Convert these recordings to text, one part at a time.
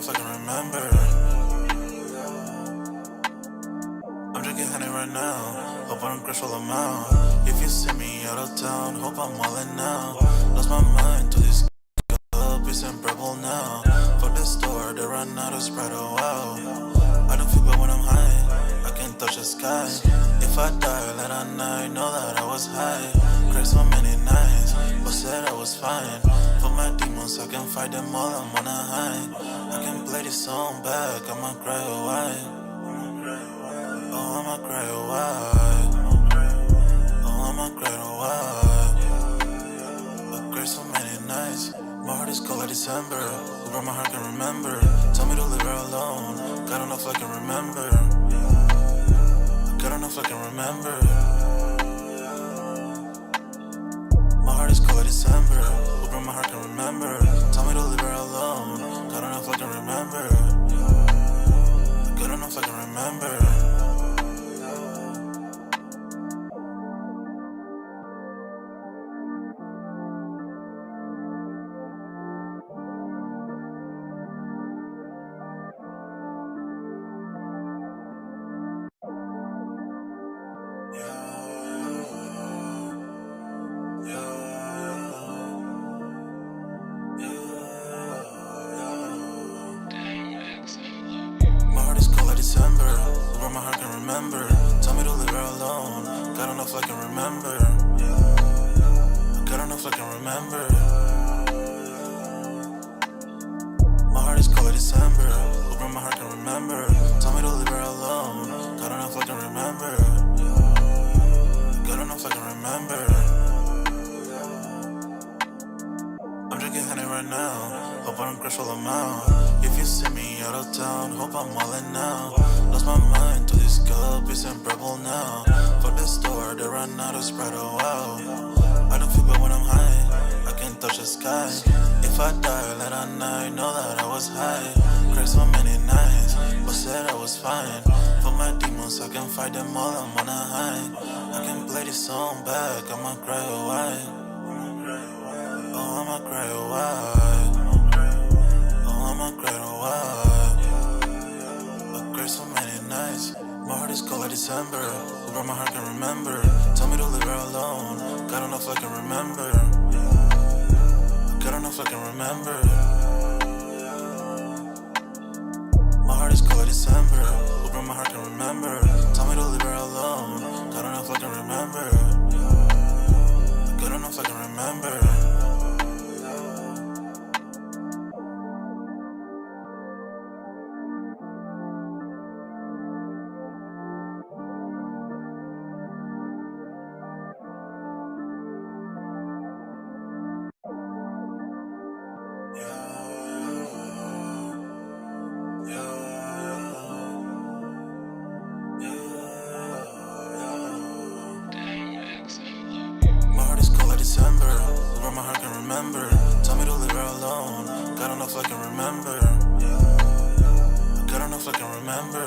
know if I can remember. I'm drinking honey right now. Hope I don't crash all amount. If you see me out of town, hope I'm wildin' now. Lost my mind to this club, it's unbearable now. Fuck the store, they run out of Sprite, oh wow. I don't feel bad when I'm high, I can't touch the sky. If I die late at night, know that I was high. Cried so many nights, but said I was fine. For my demons, I can fight them all, I'm on a high. I can play this song back, I'ma cry or why. Oh, I'ma cry or why. Oh, I'ma cry or why. I cried so many nights, my heart is cold like December. Who broke my heart can remember. Tell me to leave her alone, God don't know if I can remember. God don't know if I can remember. My heart is cold like December. Who broke my heart can remember. Tell me to leave her alone, God don't know if I can remember. God don't know if I can remember. My heart is cold like December. Where my heart can remember. Tell me to leave her alone. God don't know if I can remember. God don't know if I can remember. My heart is cold like December. Where my heart can remember. Tell me to leave her alone. God don't know if I can remember. God don't know if I can remember. I'm drinking honey right now. Hope I don't crash all amount. If you see me out of town, hope I'm wildin' now. Lost my mind to this cup, it's unbearable now. Fuck the store, they run out of Sprite, oh wow. I don't feel bad when I'm high, I can't touch the sky. If I die late at night, know that I was high. Cried so many nights, but said I was fine. For my demons, I can fight them all, I'm on a high. I can play this song back, I'ma cry or why. Oh, I'ma cry or why. Oh, I'ma cry or why. I cried so many nights. My heart is cold like December. Who broke my heart can remember. Tell me to leave her alone. God don't know if I can remember. God don't know if I can remember. My heart is cold like December. Who broke my heart can remember. Tell me to leave her alone. God don't know if I can remember. God don't know if I can remember. My heart is cold like December. Where my heart can remember. Tell me to leave her alone. God don't know if I can remember. God don't know if I can remember.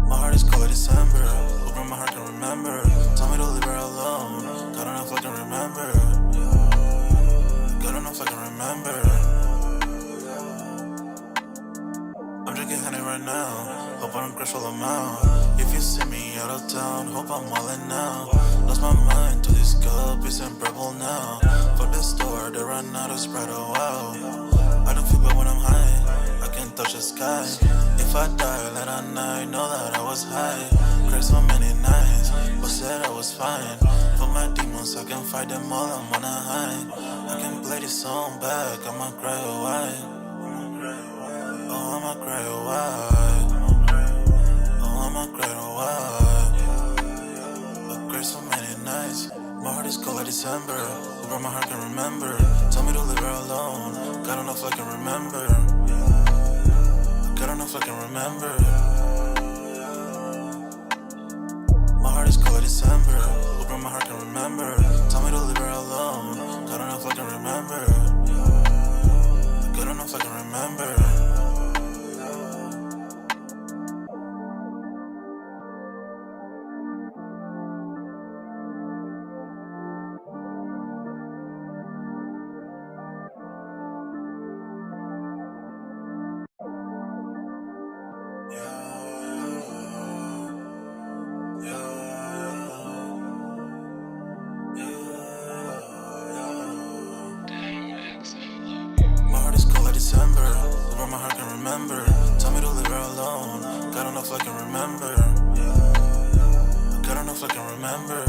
My heart is cold like December. Where my heart can remember. Tell me to leave her alone. God don't know if I can remember. God don't know if I can remember. I'm drinking honey right now. Hope I don't crash all amount. If you see me out of town, hope I'm wildin' now. Lost my mind to this cup, it's unbearable now. Fuck the store, they run out of Sprite, oh wow. I don't feel bad when I'm high, I can't touch the sky. If I die late at night, know that I was high. Cried so many nights, but said I was fine. For my demons, I can fight them all, I'm on a high. I can play this song back, I'ma cry or why. Oh, I'ma cry or why. Oh, I'ma cry or why. I cried so many nights. My heart is cold like December. Who broke my heart can remember. Tell me to leave her alone. God don't know if I can remember. God don't know if I can remember. My heart is cold like December. Who broke my heart can remember. Tell me to leave her alone. God don't know if I can remember. God don't know if I can remember. Hoping my heart can remember. Tell me to leave her alone. God enough I can remember. God enough I can remember.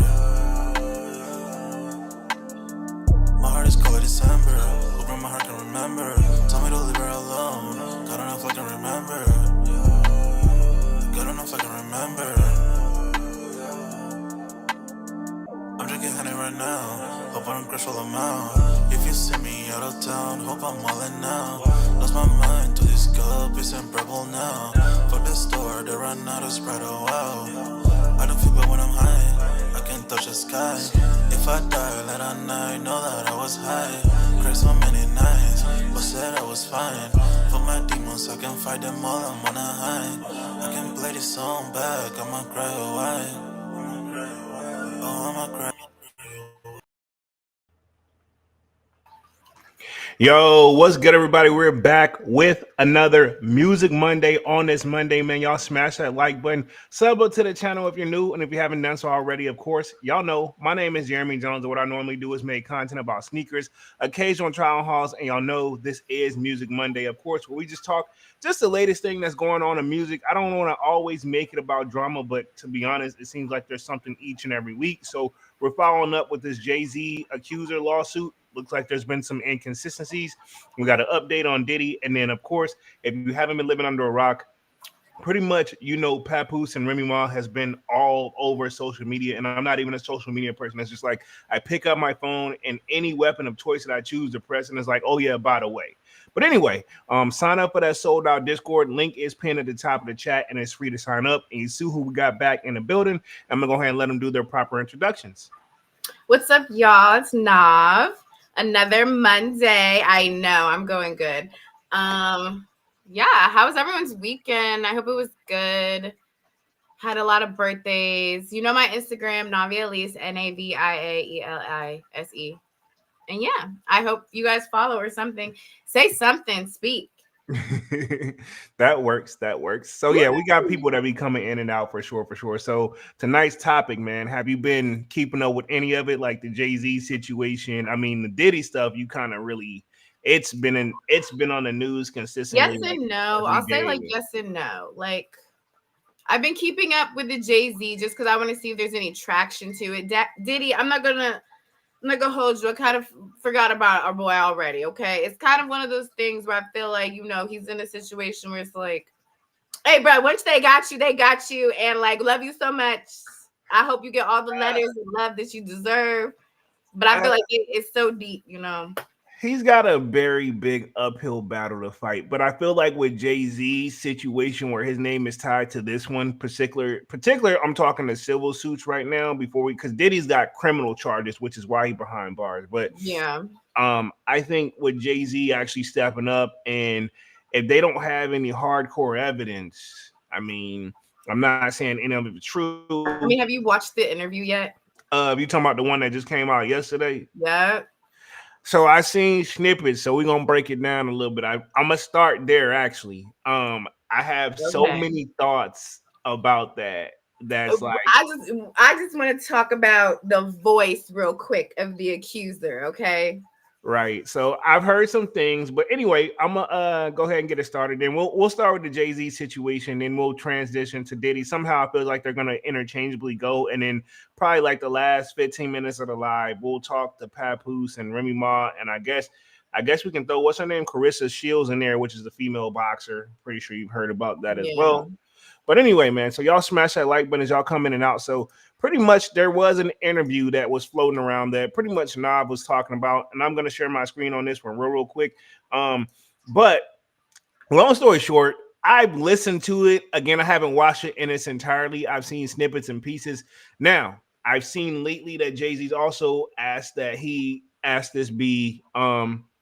My heart is cold December. Hoping my heart can remember. Tell me to leave her alone. God enough I can remember. God enough I can remember. I'm drinking honey right now. Hope I don't crash while I'm out. If you see me out of town, hope I'm wildin' now. Lost my mind to this cup, it's unbearable now. Fuck the store, they run out of Sprite, oh wow. I don't feel bad when I'm high, I can't touch the sky. If I die late at night, know that I was high. Cried so many nights, but said I was fine. For my demons, I can fight them all, I'm on a high. I can play this song back, I'ma cry or why. Oh, I'ma cry. Yo, what's good, everybody? We're back with another Music Monday on this Monday, man. Y'all smash that like button, sub up to the channel if you're new, and if you haven't done so already, of course, y'all know my name is Jeremy Jones, and what I normally do is make content about sneakers, occasional trial hauls, and y'all know this is Music Monday, of course, where we just talk just the latest thing that's going on in music. I don't want to always make it about drama, but to be honest, it seems like there's something each and every week. So we're following up with this Jay-Z Accuser lawsuit. Looks like there's been some inconsistencies. We got an update on Diddy. And then, of course, if you haven't been living under a rock, pretty much, you know, Papoose and Remy Ma has been all over social media. And I'm not even a social media person. It's just like I pick up my phone and any weapon of choice that I choose to press, and it's like, oh, yeah, by the way. But anyway, sign up for that sold out Discord. Link is pinned at the top of the chat, and it's free to sign up. And you see who we got back in the building. I'm going to go ahead and let them do their proper introductions. What's up, y'all? It's Nav. Another Monday. I know I'm going good. Yeah, how was everyone's weekend? I hope it was good. Had a lot of birthdays. You know my Instagram, Navialise, Naviaelise. And yeah, I hope you guys follow or something. Say something, speak. That works. That works. So yeah, we got people that be coming in and out for sure, for sure. So tonight's topic, man, have you been keeping up with any of it, like the Jay-Z situation? I mean, the Diddy stuff, you kind of really, it's been on the news consistently. Yes Like, and no. every I'll say like day. yes and no. Like I've been keeping up with the Jay-Z just because I want to see if there's any traction to it. Diddy, I'm not gonna hold you. I kind of forgot about our boy already. Okay, it's kind of one of those things where I feel like he's in a situation where it's like, hey, bro, once they got you, and like love you so much. I hope you get all the letters and love that you deserve. But I feel like it's so deep. He's got a very big uphill battle to fight. But I feel like with Jay-Z's situation where his name is tied to this one particular, I'm talking the civil suits right now because Diddy's got criminal charges, which is why he's behind bars. But yeah, I think with Jay-Z actually stepping up, and if they don't have any hardcore evidence, I mean, I'm not saying any of it's true. I mean, have you watched the interview yet? You talking about the one that just came out yesterday? Yeah. So I seen snippets, so we're gonna break it down a little bit. I'm gonna start there actually. I have so Okay. many thoughts about that. That's like I just want to talk about the voice real quick of the accuser, okay? right. So I've heard some things, but anyway, I'm gonna go ahead and get it started. Then we'll start with the Jay-Z situation, then we'll transition to Diddy. Somehow I feel like they're gonna interchangeably go, and then probably like the last 15 minutes of the live, we'll talk to Papoose and Remy Ma, and I guess we can throw what's her name, Carissa Shields in there, which is the female boxer. Pretty sure you've heard about that as Yeah. well. But anyway, man, so y'all smash that like button as y'all come in and out. So pretty much there was an interview that was floating around that pretty much Nav was talking about, and I'm going to share my screen on this one real quick. But long story short, I've listened to it. Again, I haven't watched it in its entirety. I've seen snippets and pieces. Now, I've seen lately that Jay-Z's also asked that he asked this be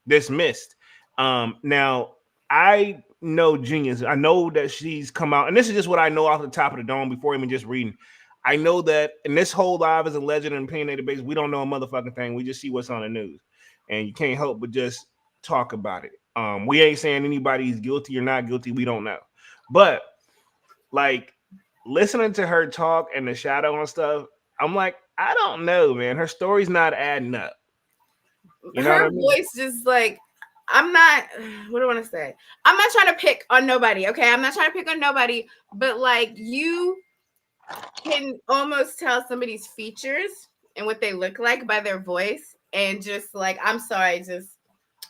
dismissed. Now, I know Genius. I know that she's come out, and this is just what I know off the top of the dome before even just reading. I know that, and this whole live is a legend and opinionated base. We don't know a motherfucking thing. We just see what's on the news, and you can't help but just talk about it. We ain't saying anybody's guilty or not guilty. We don't know, but like listening to her talk and the shadow and stuff, I'm like, I don't know, man. Her story's not adding up. You know Her what I mean? voice just like I'm not, what do I want to say? I'm not trying to pick on nobody, okay? I'm not trying to pick on nobody, but like you can almost tell somebody's features and what they look like by their voice. And just like, I'm sorry, just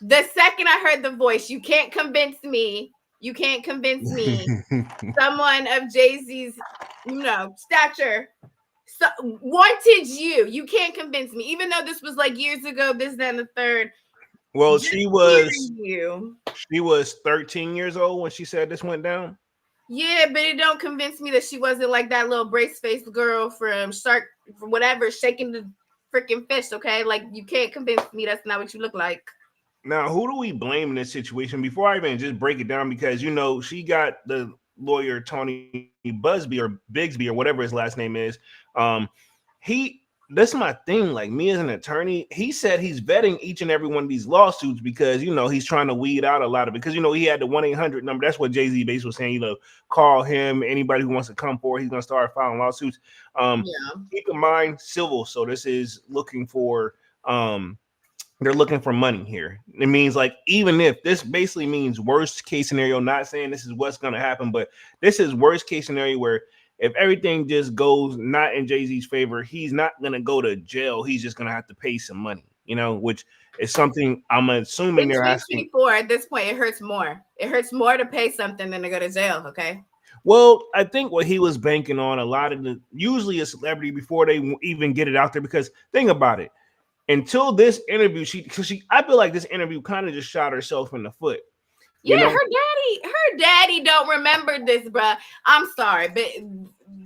the second I heard the voice, you can't convince me. You can't convince me. Someone of Jay-Z's, stature so, wanted you. You can't convince me. Even though this was like years ago, this, that, and the third. Well, Just hearing you. she was 13 years old when she said this went down. Yeah, but it don't convince me that she wasn't like that little brace face girl from Shark, from whatever, shaking the freaking fish. Okay, like you can't convince me that's not what you look like. Now, who do we blame in this situation? Before I even just break it down, because she got the lawyer Tony Busby or Bigsby or whatever his last name is. He That's my thing. Like me as an attorney, he said he's vetting each and every one of these lawsuits because he's trying to weed out a lot of it. Because he had the 1-800 number. That's what Jay-Z basically was saying. Call him. Anybody who wants to come forward, he's gonna start filing lawsuits. Keep in mind, civil. So this is looking for they're looking for money here. It means like, even if this basically means worst case scenario, not saying this is what's going to happen, but this is worst case scenario where if everything just goes not in Jay-Z's favor, he's not going to go to jail. He's just going to have to pay some money, which is something I'm assuming In they're asking. 2024, at this point, it hurts more. It hurts more to pay something than to go to jail. Okay. Well, I think what he was banking on, a lot of usually a celebrity before they even get it out there, because think about it. Until this interview, I feel like this interview kind of just shot herself in the foot. Yeah, her daddy don't remember this, bruh. I'm sorry, but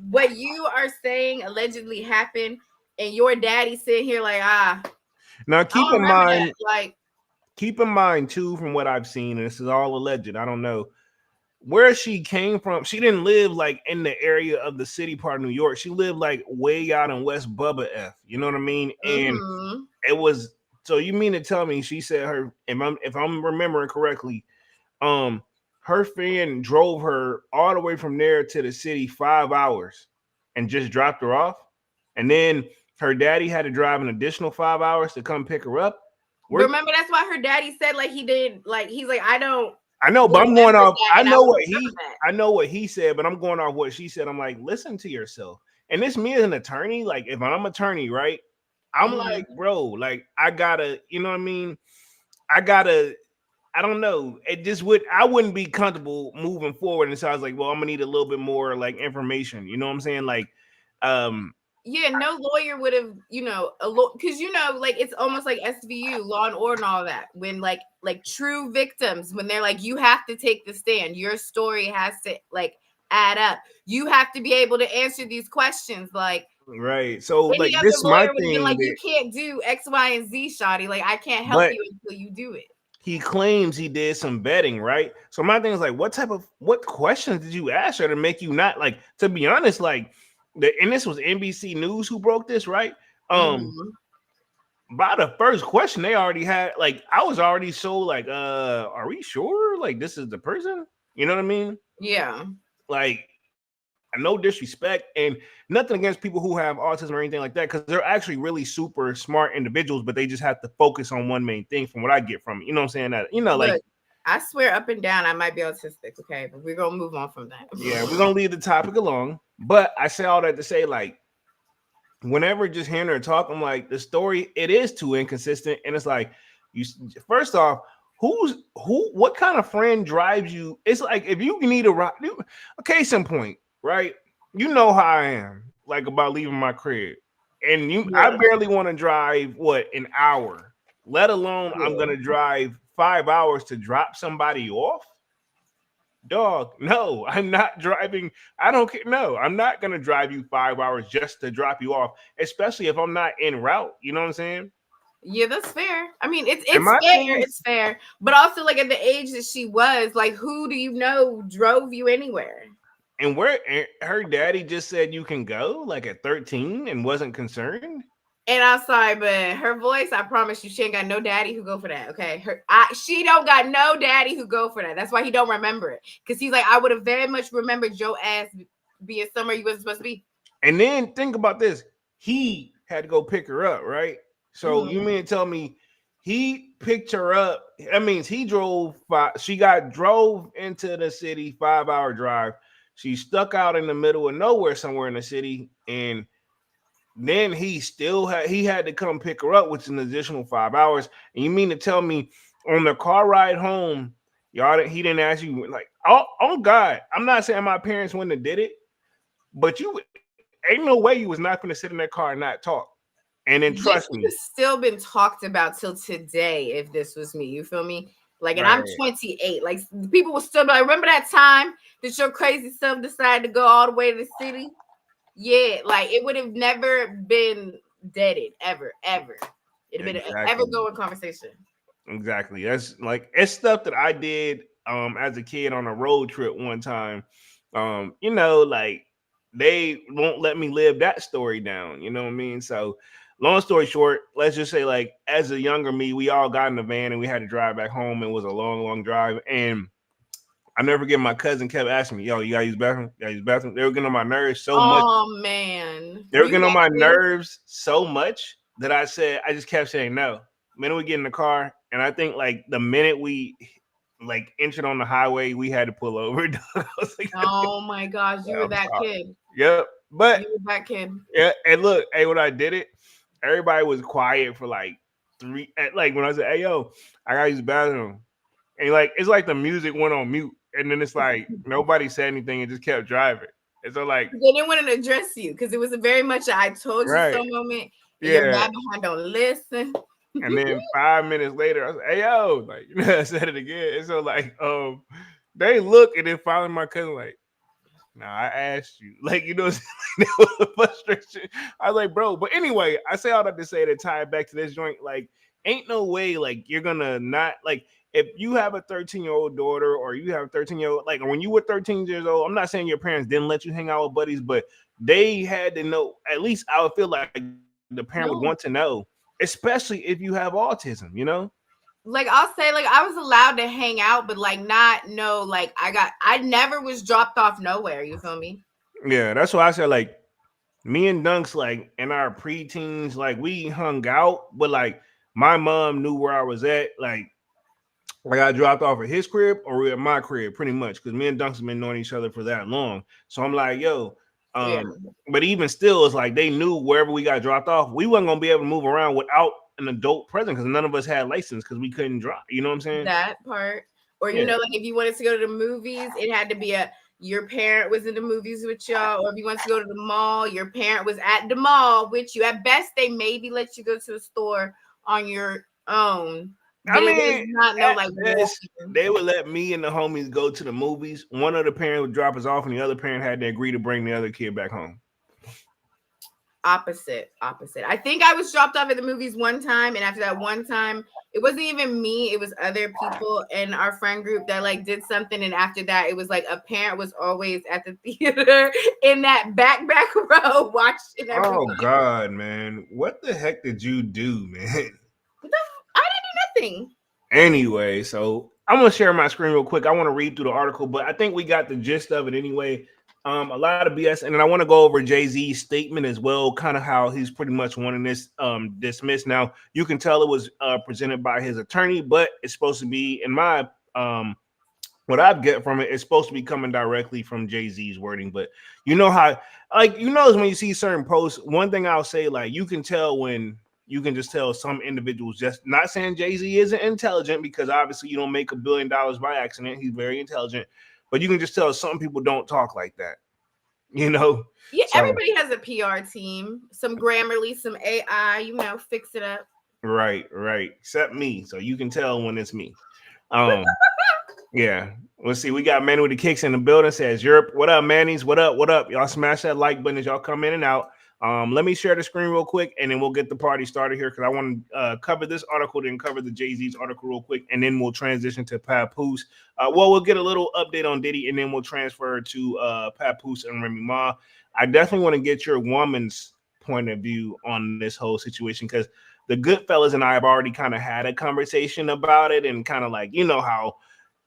what you are saying allegedly happened, and your daddy sitting here like, Now keep in mind, like, keep in mind too, from what I've seen, and this is all alleged, I don't know where she came from. She didn't live like in the area of the city part of New York. She lived like way out in West Bubba F. You know what I mean? And it was, so you mean to tell me she said if I'm remembering correctly, her friend drove her all the way from there to the city 5 hours and just dropped her off, and then her daddy had to drive an additional 5 hours to come pick her up. Remember, that's why her daddy said like he did, like he's like, I know, but I'm going off. I know what he said, but I'm going off what she said. I'm like, listen to yourself. And this me as an attorney, like if I'm an attorney, right? I'm like, bro, like I gotta, you know what I mean? I don't know. I wouldn't be comfortable moving forward. And so I was like, well, I'm gonna need a little bit more like information. You know what I'm saying? Like, yeah, no lawyer would have, because like it's almost like SVU, Law and Order, and all that. When like true victims, when they're like, you have to take the stand, your story has to like add up. You have to be able to answer these questions, like right. So like any this other lawyer my would have been like, you can't do X, Y, and Z, shawty. Like I can't help you until you do it. He claims he did some betting, right? So my thing is like, what questions did you ask her to make you not like? To be honest, like. And this was NBC News who broke this, right? By the first question, they already had like, I was already so like, are we sure like this is the person? You know what I mean? Yeah. Like, no disrespect and nothing against people who have autism or anything like that, because they're actually really super smart individuals, but they just have to focus on one main thing from what I get from it. You know what I'm saying? That like, I swear up and down I might be autistic, okay? But we're gonna move on from that. Yeah, we're gonna leave the topic alone. But I say all that to say, like, whenever just hearing her talk, I'm like, the story, it is too inconsistent. And it's like, first off, what kind of friend drives you? It's like, if you need a ride, a case in point, right? You know how I am, like, about leaving my crib. And I barely want to drive, an hour, let alone I'm going to drive 5 hours to drop somebody off. Dog, no, I'm not driving. I don't care. No, I'm not going to drive you 5 hours just to drop you off, especially if I'm not en route. You know what I'm saying? Yeah, that's fair. I mean, it's fair. It's fair. But also, like, at the age that she was, like, who do you know drove you anywhere? And where her daddy just said you can go, like, at 13 and wasn't concerned? And I'm sorry, but her voice, I promise you, she ain't got no daddy who go for that. Okay, she don't got no daddy who go for that. That's why he don't remember it, because he's like, I would have very much remembered your ass being somewhere you wasn't supposed to be. And then think about this: he had to go pick her up, right? So you mean to tell me he picked her up. That means he drove she got drove into the city, 5 hour drive. She stuck out in the middle of nowhere somewhere in the city, and then he had to come pick her up, which is an additional 5 hours. And you mean to tell me on the car ride home, he didn't ask you, like, oh God, I'm not saying my parents wouldn't have did it, but you ain't no way you was not going to sit in that car and not talk. And then trust This me, would have still been talked about till today if this was me. You feel me? Like, and I'm right? 28. Like, people will still be like, remember that time that your crazy self decided to go all the way to the city? Yeah, like it would have never been deaded ever, ever. It'd have been an ever Exactly. going conversation. Exactly. That's like it's stuff that I did as a kid on a road trip one time. Like they won't let me live that story down. You know what I mean? So long story short, let's just say like as a younger me, we all got in the van and we had to drive back home. It was a long, long drive. And I never forget my cousin kept asking me, yo, you gotta use the bathroom? You gotta use the bathroom. They were getting on my nerves so much. Oh man. They Were were you getting on that my kid? nerves so much that I just kept saying no. The minute we get in the car, and I think like the minute we like entered on the highway, we had to pull over. I was like, Oh my gosh, you were I'm that sorry. kid. Yep. But You were that kid. yeah, and look, hey, when I did it, everybody was quiet for like like when I said, hey yo, I gotta use the bathroom. And like it's like the music went on mute. And then it's like nobody said anything and just kept driving. And so like, They didn't want to address you because it was a very much a I told you so right. moment, and your Yeah. bad behind don't listen. And then 5 minutes later, I was like, "Hey yo!" Like I said it again. And so like, they look and then finally my cousin like, "Nah, I asked you." Like that was the frustration. I was like, "Bro," but anyway, I say all that to say to tie it back to this joint. Like, ain't no way like you're gonna not like if you have a 13-year-old daughter or you have a 13-year-old like when you were 13 years old. I'm not saying your parents didn't let you hang out with buddies, but they had to know. At least I would feel like the parent would want to No. know especially if you have autism. Like I'll say, like I was allowed to hang out, but like not no, like I never was dropped off nowhere. You feel me? Yeah, that's why I said like me and Dunks like in our preteens, like we hung out, but like my mom knew where I was at. Like I got dropped off at his crib or we at my crib, pretty much, because me and Dunks have been knowing each other for that long. So I'm like, yo, Yeah. but even still, it's like they knew wherever we got dropped off, we wasn't gonna be able to move around without an adult present because none of us had license because we couldn't drive. You know what I'm saying? That part. Or Yeah. like if you wanted to go to the movies, it had to be your parent was in the movies with y'all, or if you wanted to go to the mall, your parent was at the mall with you. At best, they maybe let you go to a store on your own, I but it was mean, not no at like best, walking. they would let me and the homies go to the movies. One of the parents would drop us off, and the other parent had to agree to bring the other kid back home. Opposite. I think I was dropped off at the movies one time, and after that one time, it wasn't even me, it was other people in our friend group that like did something, and after that it was like a parent was always at the theater in that back row watching Oh everyone. God, man, what the heck did you do, man? I didn't do nothing. Anyway, so I'm gonna share my screen real quick. I want to read through the article, but I think we got the gist of it anyway. A lot of BS, and then I want to go over Jay-Z's statement as well, kind of how he's pretty much wanting this dismissed. Now you can tell it was presented by his attorney, but it's supposed to be, in my what I get from it, it's supposed to be coming directly from Jay-Z's wording. But you know how, like, when you see certain posts, one thing I'll say, like, you can tell when you can just tell some individuals, just not saying Jay-Z isn't intelligent, because obviously you don't make $1 billion by accident. He's very intelligent, but you can just tell some people don't talk like that, you know? Yeah, So, everybody has a PR team, some Grammarly, some AI, fix it up. right, except me. So you can tell when it's me. Um, Yeah. Let's see. We got Manny with the kicks in the building. Says Europe. What up, Manny's? What up? What up? Y'all smash that like button as y'all come in and out. Let me share the screen real quick, and then we'll get the party started here because I want to cover this article, then cover the Jay-Z's article real quick, and then we'll transition to Papoose. We'll get a little update on Diddy, and then we'll transfer to Papoose and Remy Ma. I definitely want to get your woman's point of view on this whole situation because the Goodfellas and I have already kind of had a conversation about it, and kind of like how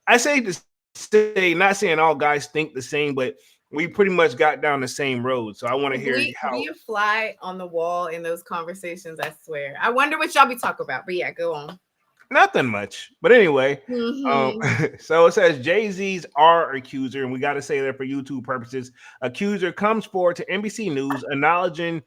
I say to say, not saying all guys think the same, but we pretty much got down the same road. So I want to hear how. We a fly on the wall in those conversations, I swear. I wonder what y'all be talking about, but yeah, go on. Nothing much. But anyway, um, Mm-hmm. so it says Jay-Z's are accuser, and we got to say that for YouTube purposes. Accuser comes forward to NBC News acknowledging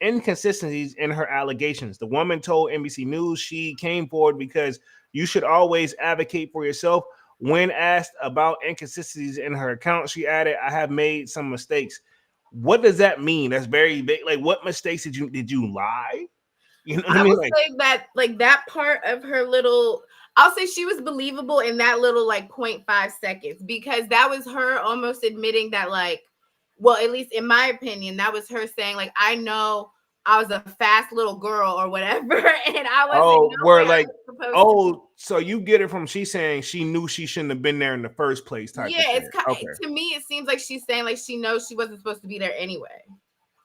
inconsistencies in her allegations. The woman told NBC News she came forward because you should always advocate for yourself. When asked about inconsistencies in her account, she added, "I have made some mistakes." What does that mean? That's very big. Like, what mistakes did you lie? You know what I I mean? will Like, say that like that part of her little I'll say she was believable in that little like 0.5 seconds because that was her almost admitting that like well at least in my opinion that was her saying like I know I was a fast little girl or whatever and I wasn't oh, where nowhere I like, was supposed to be. oh, so you get it from she saying she knew she shouldn't have been there in the first place, type of Yeah, thing. Okay, to me it seems like she's saying like she knows she wasn't supposed to be there anyway.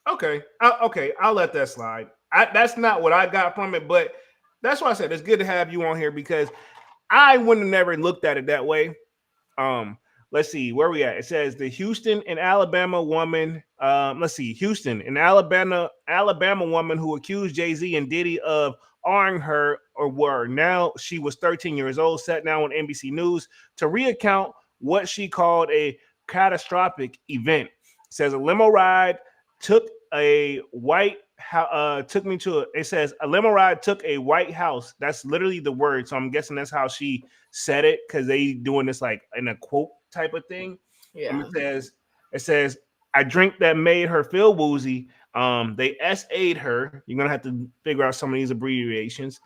okay, okay. I'll let that slide. That's not what I got from it, but that's why I said it's good to have you on here because I wouldn't have never looked at it that way. Um, let's see where we at. It says the Houston and Alabama woman. Let's see, Houston and Alabama woman who accused Jay-Z and Diddy of arming her or were now she was 13 years old, sat down on NBC News to recount what she called a catastrophic event. It says a limo ride took a white took me to a, it says a limo ride took a white house. That's literally the word. So I'm guessing that's how she said it because they doing this like in a quote type of thing. Yeah. It says I drink that made her feel woozy. They SA'd her. You're gonna have to figure out some of these abbreviations.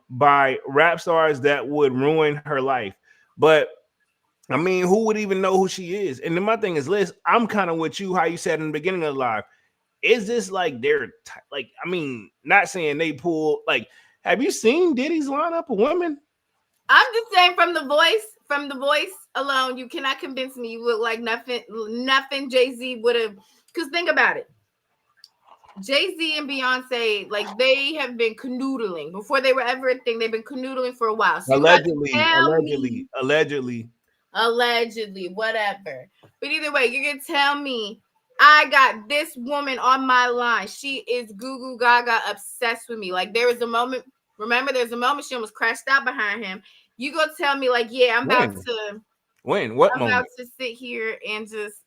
By rap stars that would ruin her life. But I mean, who would even know who she is? And then my thing is, Liz, I'm kind of with you. How you said in the beginning of the live, is this like like? I mean, not saying they pull like. Have you seen Diddy's lineup of women? I'm just saying from the voice alone, you cannot convince me you look like nothing Jay-Z would have because think about it. Jay-Z and Beyonce, like they have been canoodling before they were ever a thing. They've been canoodling for a while. So you got to Allegedly, tell me, allegedly, allegedly. allegedly, whatever. But either way, you're gonna tell me I got this woman on my line. She is goo goo gaga obsessed with me. Like there was a moment, remember, there's a moment she almost crashed out behind him. You gonna tell me, like, yeah, When? When? What I'm about moment? to sit here and just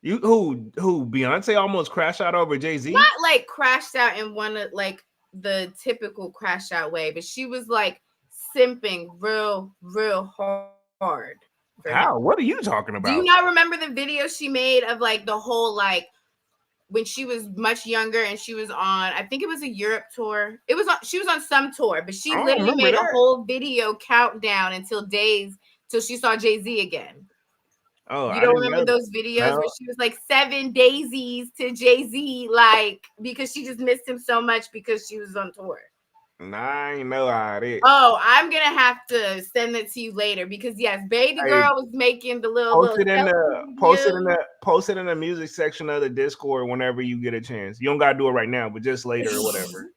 You who? Beyonce almost crashed out over Jay Z. not like crashed out in one of like the typical crash out way, but she was like simping real hard for him. How? What are you talking Do you about? not remember the video she made of like the whole like when she was much younger and she was on I think it was a Europe tour. It was on she was on some tour, but she I don't literally remember made a that. whole video countdown until days till she saw Jay-Z again. Oh, You I don't didn't remember know that. those videos No, where she was like 7 daisies to Jay-Z, like because she just missed him so much because she was on tour. nah, I ain't know how it is. Oh, I'm gonna have to send it to you later because yes, baby Hey, girl was making the post little it in selfie the post it in video. the post it in the music section of the Discord whenever you get a chance. You don't gotta do it right now, but just later or whatever.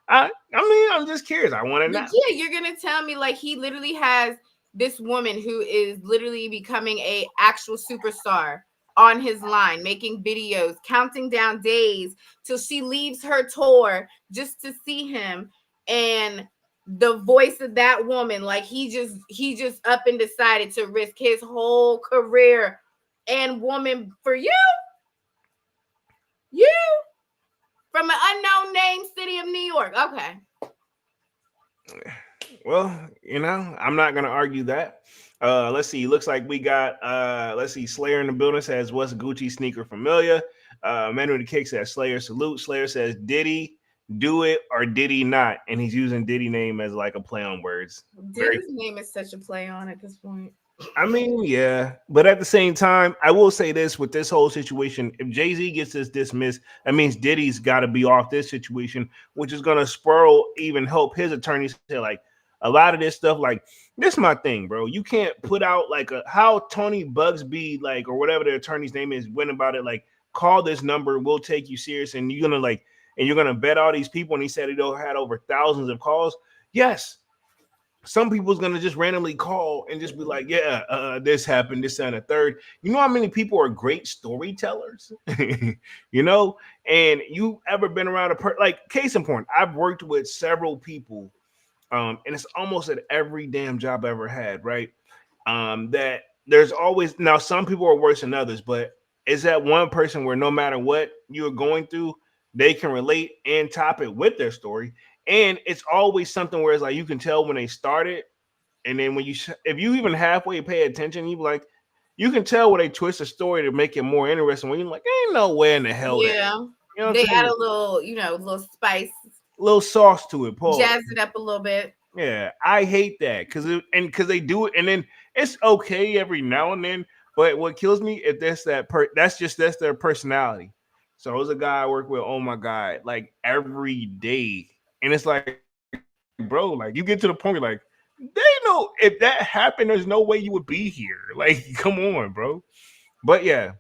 I mean, I'm just curious. I want to But know. yeah, you're gonna tell me like he literally has this woman who is literally becoming a actual superstar on his line, making videos, counting down days till she leaves her tour just to see him. And the voice of that woman, like he just up and decided to risk his whole career and woman for you from an unknown name, city of New York. Okay. Well, I'm not gonna argue that. Let's see. Looks like we got let's see, Slayer in the building says what's Gucci sneaker familiar? Manu the Kick says Slayer salute. Slayer says Diddy do it or did he not? And he's using Diddy name as like a play on words. Very Diddy's name is such a play on at this point. I mean, yeah, but at the same time, I will say this with this whole situation: if Jay Z gets this dismissed, that means Diddy's got to be off this situation, which is going to spur even help his attorneys say like a lot of this stuff. Like this, is my thing, bro. You can't put out like a how Tony Bugsby like or whatever the attorney's name is went about it. Like call this number, we'll take you serious, and you're gonna vet all these people. And he said he had over thousands of calls. Yes, some people's gonna just randomly call and just be like, "Yeah, this happened, this and a third." You know how many people are great storytellers, you know? And you ever been around like case in point? I've worked with several people And it's almost at every damn job I ever had, right? That there's always now some people are worse than others, but is that one person where no matter what you're going through, they can relate and top it with their story. And it's always something where it's like you can tell when they started, and then when if you even halfway pay attention, you be like, you can tell when they twist the story to make it more interesting. When you're like, ain't no way in the hell that, Yeah. you know what They I'm add saying? a little, little spice, Little sauce to it, Paul. jazz it up a little bit. Yeah, I hate that because they do it, and then it's okay every now and then. But what kills me is that's their personality. So there was a guy I work with. Oh my god, like every day, and it's like, bro, like you get to the point where like they know if that happened, there's no way you would be here. Like, come on, bro. But yeah,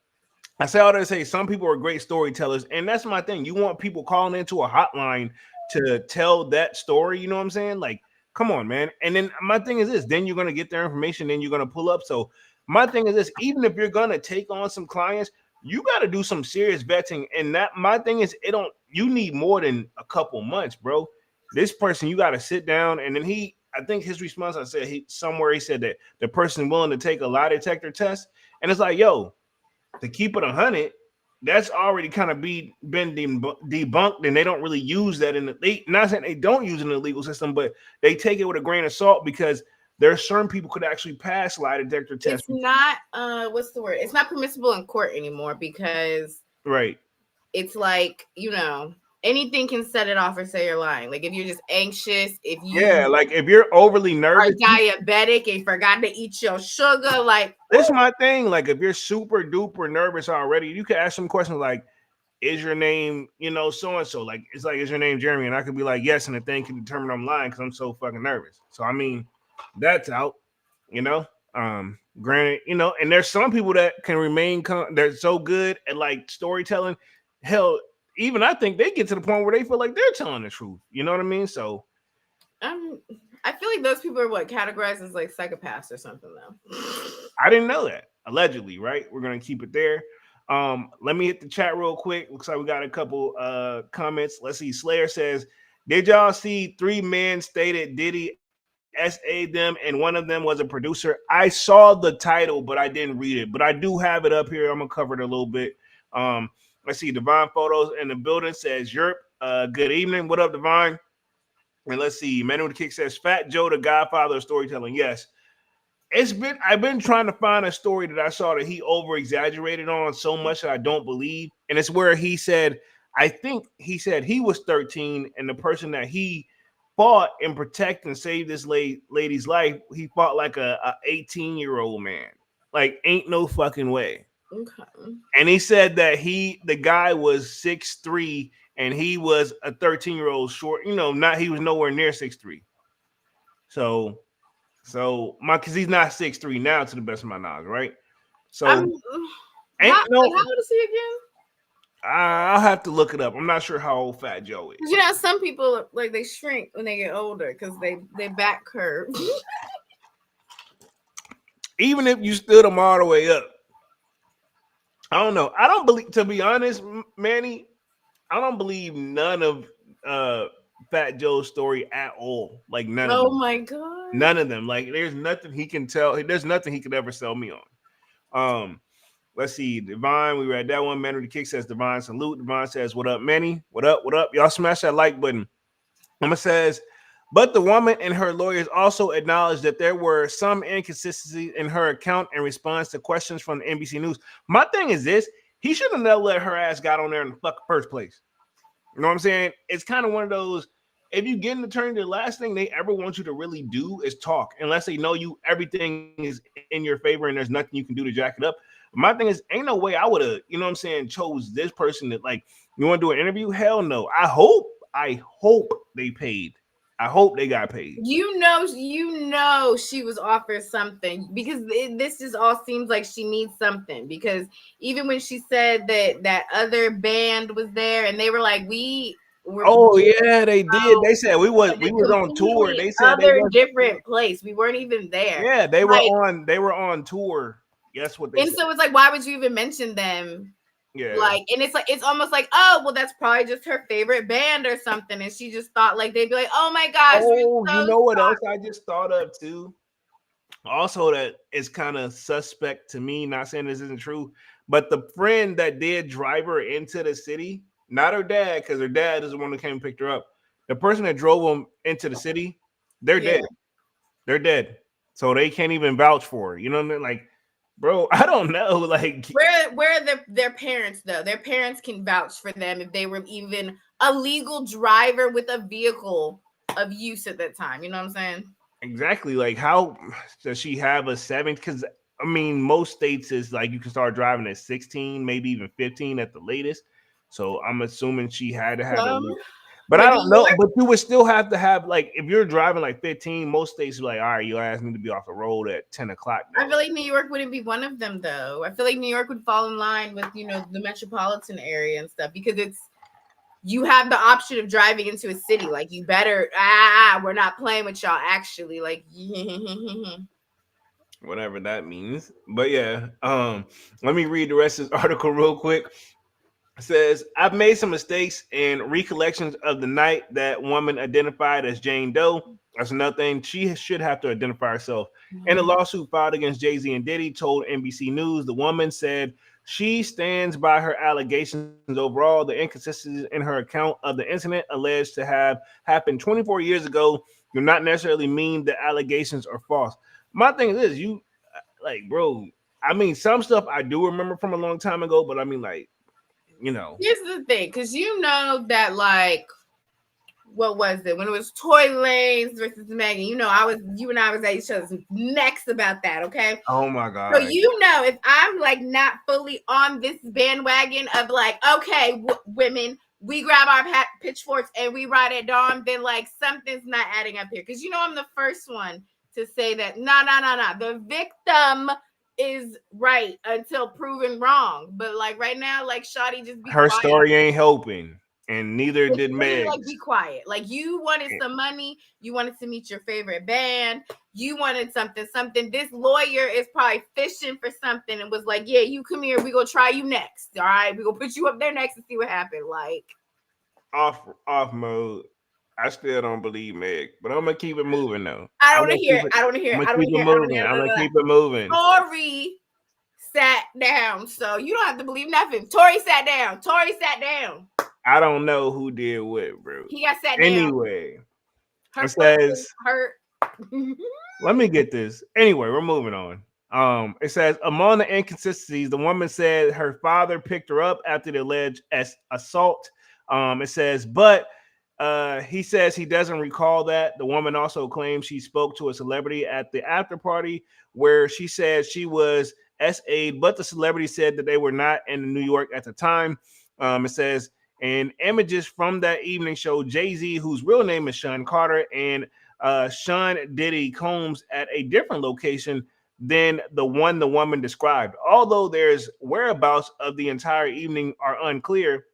I say all that to say some people are great storytellers, and that's my thing. You want people calling into a hotline to tell that story, you know what I'm saying? Like, come on, man. And then my thing is this: then you're gonna get their information, then you're gonna pull up. So my thing is this: even if you're gonna take on some clients, you got to do some serious vetting. And that my thing is, it don't. You need more than a couple months, bro. This person, you got to sit down, and then I think his response, I said he said that the person willing to take a lie detector test, and it's like, yo, to keep it 100, that's already kind of been debunked, and they don't really use that in they not saying they don't use it in the legal system, but they take it with a grain of salt because there are certain people could actually pass lie detector tests. It's not what's the word? It's not permissible in court anymore because Right. it's like, anything can set it off or say you're lying. Like if you're just anxious, if Yeah, you like if you're overly are nervous, diabetic and forgot to eat your sugar, like this is my thing. Like if you're super duper nervous already, you can ask some questions like, is your name, so and so? Like it's like, is your name Jeremy? And I could be like, yes, and the thing can determine I'm lying because I'm so fucking nervous. So I mean, that's out, you know. Granted, and there's some people that can remain they're so good at like storytelling. Hell, even I think they get to the point where they feel like they're telling the truth. You know what I mean? So I feel like those people are categorized as like psychopaths or something though. I didn't know that. Allegedly, right? We're gonna keep it there. Let me hit the chat real quick. Looks like we got a couple comments. Let's see. Slayer says, did y'all see 3 men stated Diddy SA them and one of them was a producer? I saw the title, but I didn't read it. But I do have it up here. I'm gonna cover it a little bit. Let's see. Divine Photos in the building says, Yerp, good evening. What up, Divine? And let's see. Manuel the Kick says, Fat Joe, the godfather of storytelling. Yes. I've been trying to find a story that I saw that he over exaggerated on so much that I don't believe. And it's where he said, I think he said he was 13 and the person that he fought and protect and save this lady's life, he fought like a 18-year-old man. Like, ain't no fucking way. Okay. And he said that the guy was 6'3" and he was a 13-year-old short, he was nowhere near 6'3". So because he's not 6'3" now, to the best of my knowledge, right? So how old is he again? I'll have to look it up. I'm not sure how old Fat Joe is. Some people like they shrink when they get older because they back curve. Even if you stood them all the way up, I don't know. I don't believe, to be honest, Manny, I don't believe none of Fat Joe's story at all. Like none of them. Oh my god. None of them. Like there's nothing he can tell. There's nothing he could ever sell me on. Let's see. Divine, we read that one. Manny the Kick says Divine salute. Divine says, what up, Manny? What up? What up? Y'all smash that like button. Emma says, but the woman and her lawyers also acknowledged that there were some inconsistencies in her account in response to questions from the NBC News. My thing is this: he should have never let her ass got on there in the first place. You know what I'm saying? It's kind of one of those. If you get an attorney, the last thing they ever want you to really do is talk, unless they know you everything is in your favor and there's nothing you can do to jack it up. My thing is, ain't no way I would have, chose this person that like you want to do an interview. Hell no. I hope they paid. I hope they got paid. She was offered something because this just all seems like she needs something. Because even when she said that other band was there and they were like, they did. They said we was on tour. They said different place. We weren't even there. Yeah, they were on tour. Guess what they said. So it's like, why would you even mention them Yeah. Like, and it's like, it's almost like, oh, well, that's probably just her favorite band or something. And she just thought like, they'd be like, oh my gosh, we're Oh, you so know what else I just thought of too? Also, that is kind of suspect to me. Not saying this isn't true, but the friend that did drive her into the city, not her dad, because her dad is the one that came and picked her up. The person that drove them into the city, they're yeah. dead. They're dead. So they can't even vouch for her. You know what I mean? Like, bro, I don't know. Like, Where are their parents though? Their parents can vouch for them if they were even a legal driver with a vehicle of use at that time. You know what I'm saying? exactly. Like, how does she have a seven? Because I mean, most states is like you can start driving at 16, maybe even 15 at the latest. So I'm assuming she had to have at Um, least. But I but New don't know. York, But you would still have to have, like, if you're driving like 15, most states are like, all right, your ass need to be off the road at 10 o'clock I though. feel like New York wouldn't be one of them though. I feel like New York would fall in line with, the metropolitan area and stuff, because you have the option of driving into a city. Like, you better, we're not playing with y'all actually. Like, Whatever that means. But yeah, let me read the rest of this article real quick. It says, I've made some mistakes in recollections of the night that woman identified as Jane Doe. That's another thing. She should have to identify herself. In a lawsuit filed against Jay-Z and Diddy, told NBC News, the woman said she stands by her allegations overall. The inconsistencies in her account of the incident alleged to have happened 24 years ago do not necessarily mean the allegations are false. My thing is, like, bro, I mean, some stuff I do remember from a long time ago, but I mean, like, you know. here's the thing, because you know that, like, what was it when it was Toy Lanes versus Megan? You and I was at each other's necks about that. Okay, Oh my so god. if I'm like not fully on this bandwagon of like, okay, women, we grab our pitchforks and we ride at dawn, then like something's not adding up here. Because I'm the first one to say that no. The victim is right until proven wrong. But like right now, like Shawty, just be Her quiet. story ain't helping, and neither It's did literally like, be Meg's. quiet. Like, you wanted some money, you wanted to meet your favorite band, you wanted something. This lawyer is probably fishing for something and was like, yeah, you come here, we gonna try you next. All right, we gonna put you up there next and see what happened. Like, Off mode. I still don't believe Meg, but I'm gonna keep it moving though. I don't I'm want to gonna hear keep it. it. I don't want to hear I'm it. gonna I don't keep want to it hear it. I don't want to moving. hear I'm gonna it. keep it moving. Tory sat down, so you don't have to believe nothing. Tory sat down. Tory sat down. I don't know who did what, bro. He got sat down. Anyway, Her it foot was says, hurt. let me get this. Anyway, we're moving on. It says among the inconsistencies, the woman said her father picked her up after the alleged assault. It says, but he says he doesn't recall that. The woman also claims she spoke to a celebrity at the after party where she said she was SA'd, but the celebrity said that they were not in New York at the time. It says, and images from that evening show Jay-Z, whose real name is Sean Carter, and Sean Diddy Combs at a different location than the one the woman described. Although there's whereabouts of the entire evening are unclear,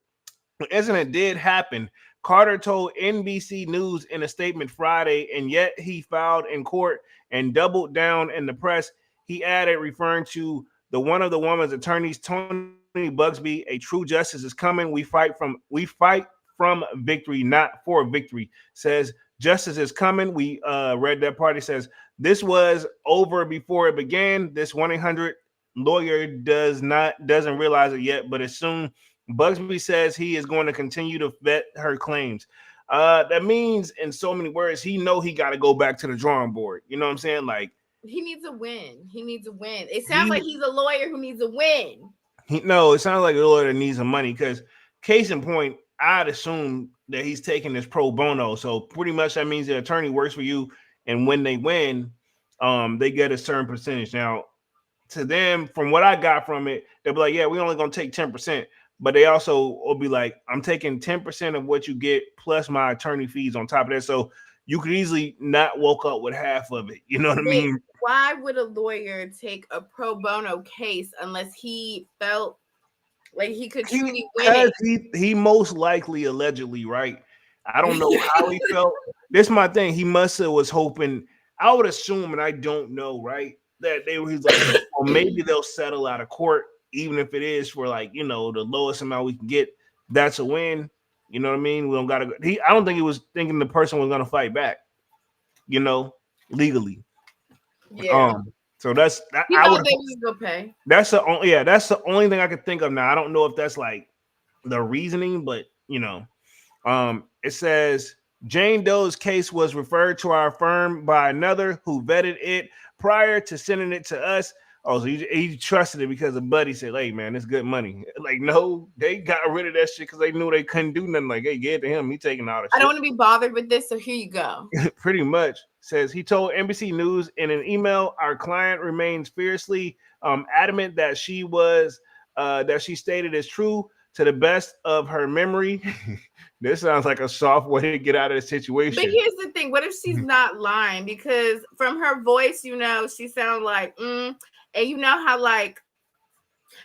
the incident did happen. Carter told NBC News in a statement Friday, and yet he filed in court and doubled down in the press. He added, referring to the one of the woman's attorneys, Tony Bugsby, a true justice is coming. We fight from victory, not for victory. Says justice is coming. We read that party says this was over before it began. This 1-800 lawyer doesn't realize it yet, but as soon Bugsby says he is going to continue to vet her claims. That means, in so many words, he know he got to go back to the drawing board. You know what I'm saying? Like, He needs a win. He needs a win. It sounds like he he's a lawyer who needs a win. no, it sounds like a lawyer that needs some money because, case in point, I'd assume that he's taking this pro bono. So pretty much that means the attorney works for you, and when they win, they get a certain percentage. Now, to them, from what I got from it, they'll be like, yeah, we only gonna take 10%. But they also will be like, I'm taking 10% of what you get plus my attorney fees on top of that. So you could easily not woke up with half of it. You know what I Wait, mean? why would a lawyer take a pro bono case unless he felt like he could truly win Because it? he most likely allegedly, right? I don't know how he felt. This is my thing. He must have was hoping. I would assume, and I don't know, right? That he's like, well, maybe they'll settle out of court even if it is for like, the lowest amount we can get, that's a win. You know what I mean? We don't gotta. I don't think he was thinking the person was gonna fight back. Legally. Yeah. So that's that. He I thought would. they was gonna pay. That's the only. Yeah, that's the only thing I could think of now. I don't know if that's like the reasoning, but it says Jane Doe's case was referred to our firm by another who vetted it prior to sending it to us. Oh, so he trusted it because a buddy said, "Hey, man, it's good money." Like, no, they got rid of that shit because they knew they couldn't do nothing. Like, hey, get it to him. He taking all the I don't shit. want to be bothered with this, so here you go. Pretty much. Says he told NBC News in an email, our client remains fiercely adamant that she stated is true to the best of her memory. This sounds like a soft way to get out of the But situation. here's the thing: what if she's not lying? Because from her voice, she sounds like, and you know how like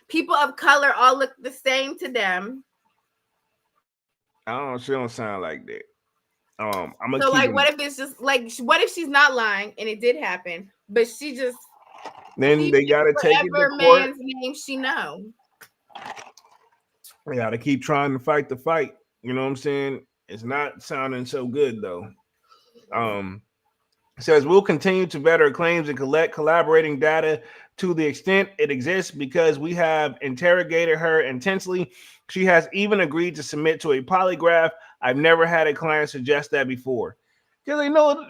people of color all look the same to them. I don't know. She don't sound like that. I'm gonna So keep like, it. what if it's just like, what if she's not lying and it did happen, but she just Then they keeping gotta take it to whatever court. man's name she know? They gotta keep trying to fight the fight. You know what I'm saying? It's not sounding so good though. Um, Says we'll continue to vet her claims and collect collaborating data to the extent it exists because we have interrogated her intensely. She has even agreed to submit to a polygraph. I've never had a client suggest that before. Because they know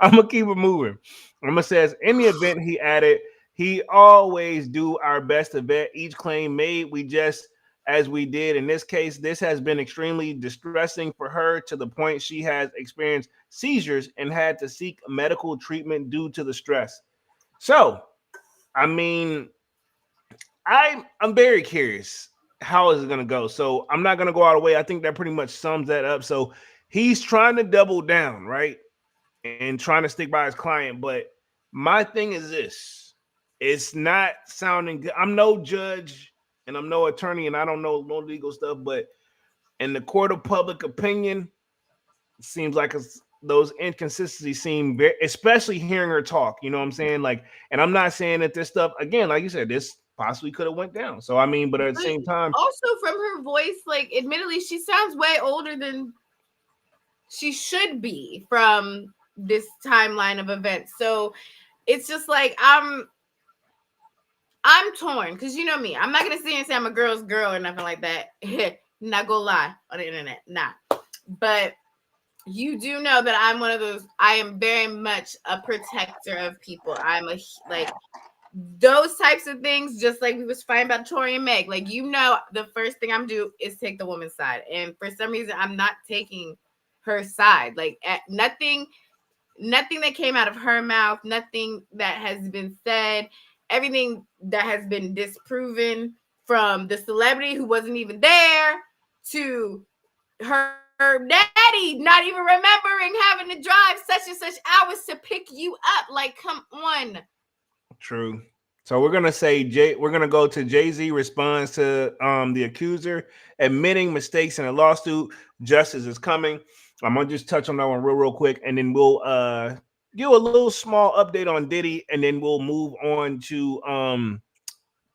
I'm gonna keep it moving. Emma says, in the event, he added, he always do our best to vet each claim made. We just as we did in this case, this has been extremely distressing for her to the point she has experienced seizures and had to seek medical treatment due to the stress. So, I mean, I'm very curious how is it going to go. So, I'm not going to go all the way. I think that pretty much sums that up. So, he's trying to double down, right? And trying to stick by his client, but my thing is this. It's not sounding good. I'm no judge and I'm no attorney and I don't know no legal stuff, but in the court of public opinion, it seems like those inconsistencies seem very, especially hearing her talk, you know what I'm saying? Like, and I'm not saying that this stuff, again, like you said, this possibly could have went down. So, I mean, but at the same time, also from her voice, like, admittedly, she sounds way older than she should be from this timeline of events. So it's just like I'm torn because you know me. I'm not gonna sit here and say I'm a girl's girl or nothing like that. Not gonna lie on the internet, nah. But you do know that I'm one of those. I am very much a protector of people. I'm a like those types of things. Just like we was fighting about Tori and Meg. Like the first thing I'm do is take the woman's side, and for some reason I'm not taking her side. Like nothing that came out of her mouth, nothing that has been said, everything that has been disproven from the celebrity who wasn't even there to her daddy not even remembering having to drive such and such hours to pick you up. Like, come on. True. So we're gonna go to Jay-Z responds to the accuser admitting mistakes in a lawsuit. Justice is coming. I'm gonna just touch on that one real quick, and then we'll give a little small update on Diddy, and then we'll move on to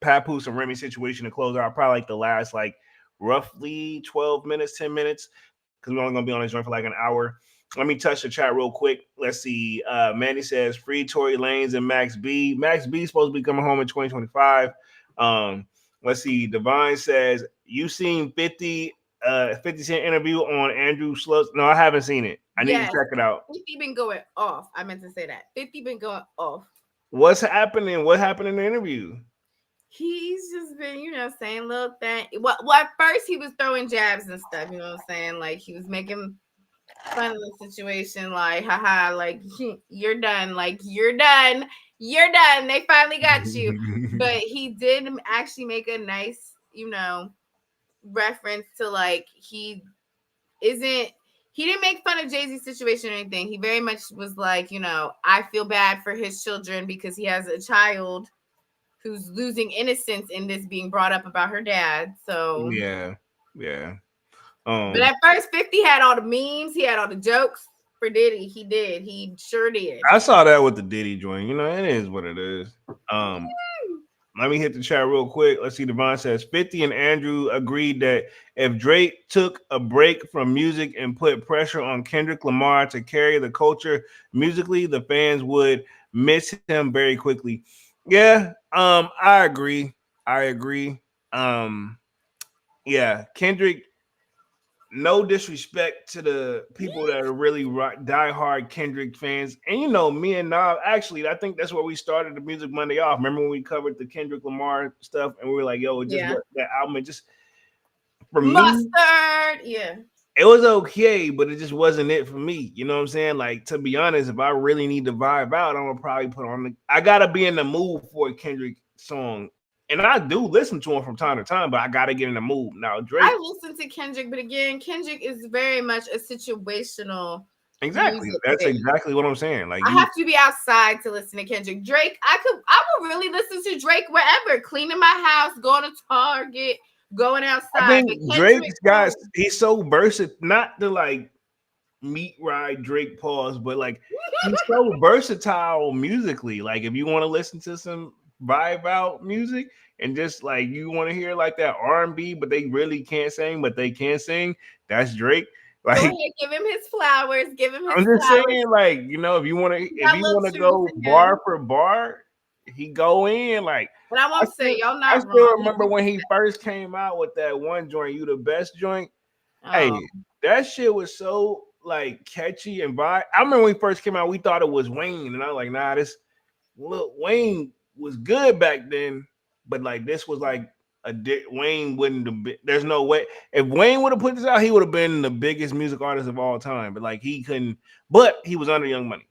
Papoose and Remy situation to close out. Probably like the last like roughly 12 minutes, 10 minutes, because we're only gonna be on this joint for like an hour. Let me touch the chat real quick. Let's see. Manny says free Tory Lanez and Max B. Max B is supposed to be coming home in 2025. Let's see. Divine says you seen 50 Cent interview on Andrew Schultz. No, I haven't seen it. I need to check it out. 50 been going off. I meant to say that. 50 been going off. What's happening? What happened in the interview? He's just been, saying little things. Well, at first he was throwing jabs and stuff, you know what I'm saying? Like he was making fun of the situation, like, haha, like you're done, you're done. They finally got you. But he did actually make a nice, reference to like he didn't make fun of Jay-Z's situation or anything. He very much was like, I feel bad for his children because he has a child who's losing innocence in this being brought up about her dad. So yeah. But at first, 50 had all the memes. He had all the jokes for Diddy. He did. He sure did. I saw that with the Diddy joint. It is what it is. Let me hit the chat real quick. Let's see. Devon says 50 and Andrew agreed that if Drake took a break from music and put pressure on Kendrick Lamar to carry the culture musically, the fans would miss him very quickly. Yeah, I agree. I agree. Um, yeah, Kendrick, no disrespect to the people that are really diehard Kendrick fans. And me and Nav, actually, I think that's where we started the Music Monday off. Remember when we covered the Kendrick Lamar stuff and we were like, yo, it just Yeah. what that album, it just for me, Mustard. Yeah. it was okay, but it just wasn't it for me. You know what I'm saying? Like, to be honest, if I really need to vibe out, I'm gonna probably put on I gotta be in the mood for a Kendrick song. And I do listen to him from time to time, but I gotta get in the mood. Now Drake. I listen to Kendrick, but again, Kendrick is very much a situational Exactly. music That's thing. exactly what I'm saying. Like I you have to be outside to listen to Kendrick. Drake, I would really listen to Drake wherever, cleaning my house, going to Target, going I outside. But think Kendrick, Drake's got he's so versatile, not to like meat ride Drake pause, but like he's so versatile musically. Like if you want to listen to some vibe out music and just like you want to hear like that R&B, but they really can't sing, but they can sing, that's Drake. go Like ahead, give him his flowers. Give him his I'm just flowers. saying, like, if you want to He got little truth go in him. bar for bar, he go in. Like But I I won't say still y'all I not still wrong. remember when he first came out with that one joint, "You the Best" joint. Hey, Oh, that shit was so like catchy and vibe. I remember when he first came out, we thought it was Wayne, and I was like, nah, this Lil Wayne was good back then, but like this was like Wayne wouldn't have been. There's no way if Wayne would have put this out, he would have been the biggest music artist of all time. But like he couldn't. But he was under Young Money.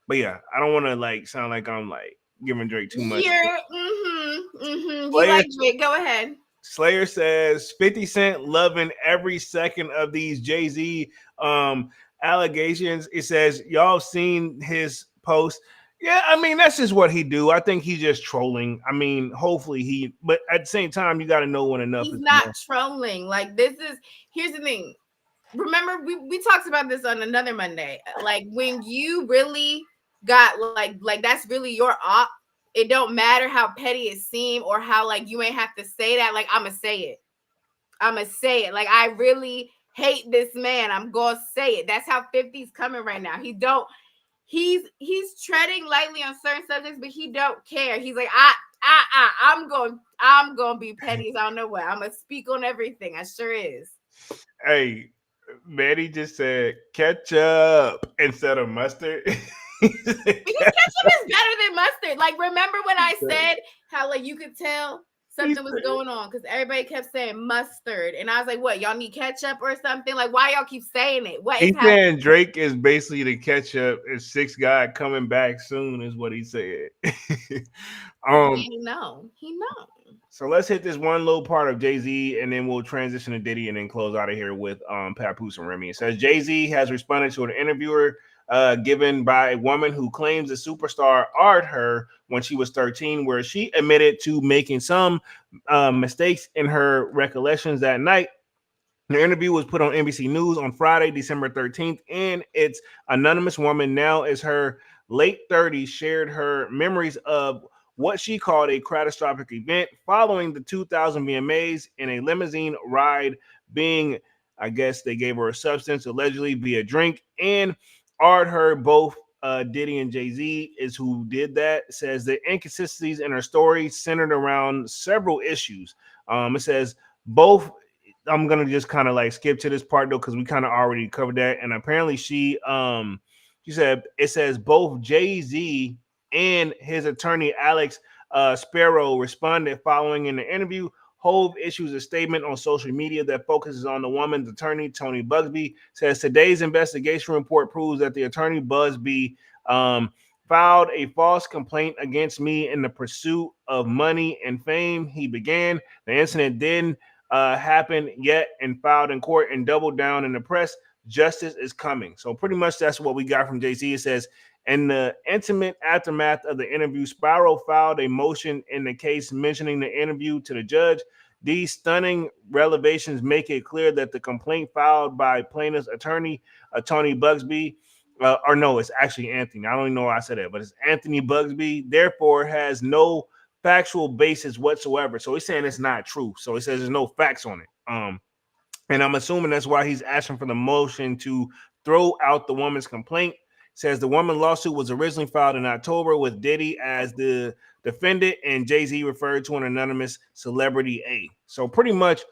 But yeah, I don't want to like sound like I'm like giving Drake too much. You Slayer like Drake? Go ahead. Slayer says 50 Cent loving every second of these Jay-Z allegations. It says y'all seen his post. Yeah, I mean that's just what he do. I think he's just trolling. I mean, hopefully but at the same time, you got to know when enough He's is not enough. trolling. Like here's the thing. Remember, we talked about this on another Monday. Like when you really got like that's really your op. It don't matter how petty it seem or how like you ain't have to say that. Like I'ma say it. I'ma say it. Like I really hate this man. I'm gonna say it. That's how 50's coming right now. He's treading lightly on certain subjects, but he don't care. He's like, I'm gonna be petty as I don't know what. I'm gonna speak on everything. I sure is. Hey, Manny just said ketchup instead of mustard. Because ketchup is better than mustard. Like, remember when I said how like you could tell something was going on because everybody kept saying mustard, and I was like, "What? Y'all need ketchup or something? Like, why y'all keep saying it? What is He's happening?" saying Drake is basically the ketchup. Is Six God coming back soon? Is what he said. He know. He know. So let's hit this one little part of Jay-Z, and then we'll transition to Diddy, and then close out of here with Papoose and Remy. It says Jay-Z has responded to an interviewer given by a woman who claims the superstar art her when she was 13, where she admitted to making some mistakes in her recollections that night. The interview was put on NBC News on Friday, December 13th, and its anonymous woman, now is her late 30s, shared her memories of what she called a catastrophic event following the 2000 VMAs in a limousine ride being, I guess they gave her a substance, allegedly via drink, and art her both Diddy and Jay-Z is who did that, says the inconsistencies in her story centered around several issues. It says both I'm gonna just kind of like skip to this part though because we kind of already covered that. And apparently she said it says both Jay-Z and his attorney Alex Sparrow responded following in the interview. Hove issues a statement on social media that focuses on the woman's attorney, Tony Bugsby, says today's investigation report proves that the attorney Busby filed a false complaint against me in the pursuit of money and fame. He began. The incident didn't happened yet and filed in court and doubled down in the press. Justice is coming. So pretty much that's what we got from Jay-Z. It says, in the intimate aftermath of the interview, Spiral filed a motion in the case mentioning the interview to the judge. These stunning revelations make it clear that the complaint filed by plaintiff's attorney, Tony Bugsby, or no, it's actually Anthony. I don't even know why I said that, but it's Anthony Bugsby, therefore has no factual basis whatsoever. So he's saying it's not true. So he says there's no facts on it. And I'm assuming that's why he's asking for the motion to throw out the woman's complaint. Says the woman lawsuit was originally filed in October with Diddy as the defendant, and Jay-Z referred to an anonymous celebrity A. So pretty much,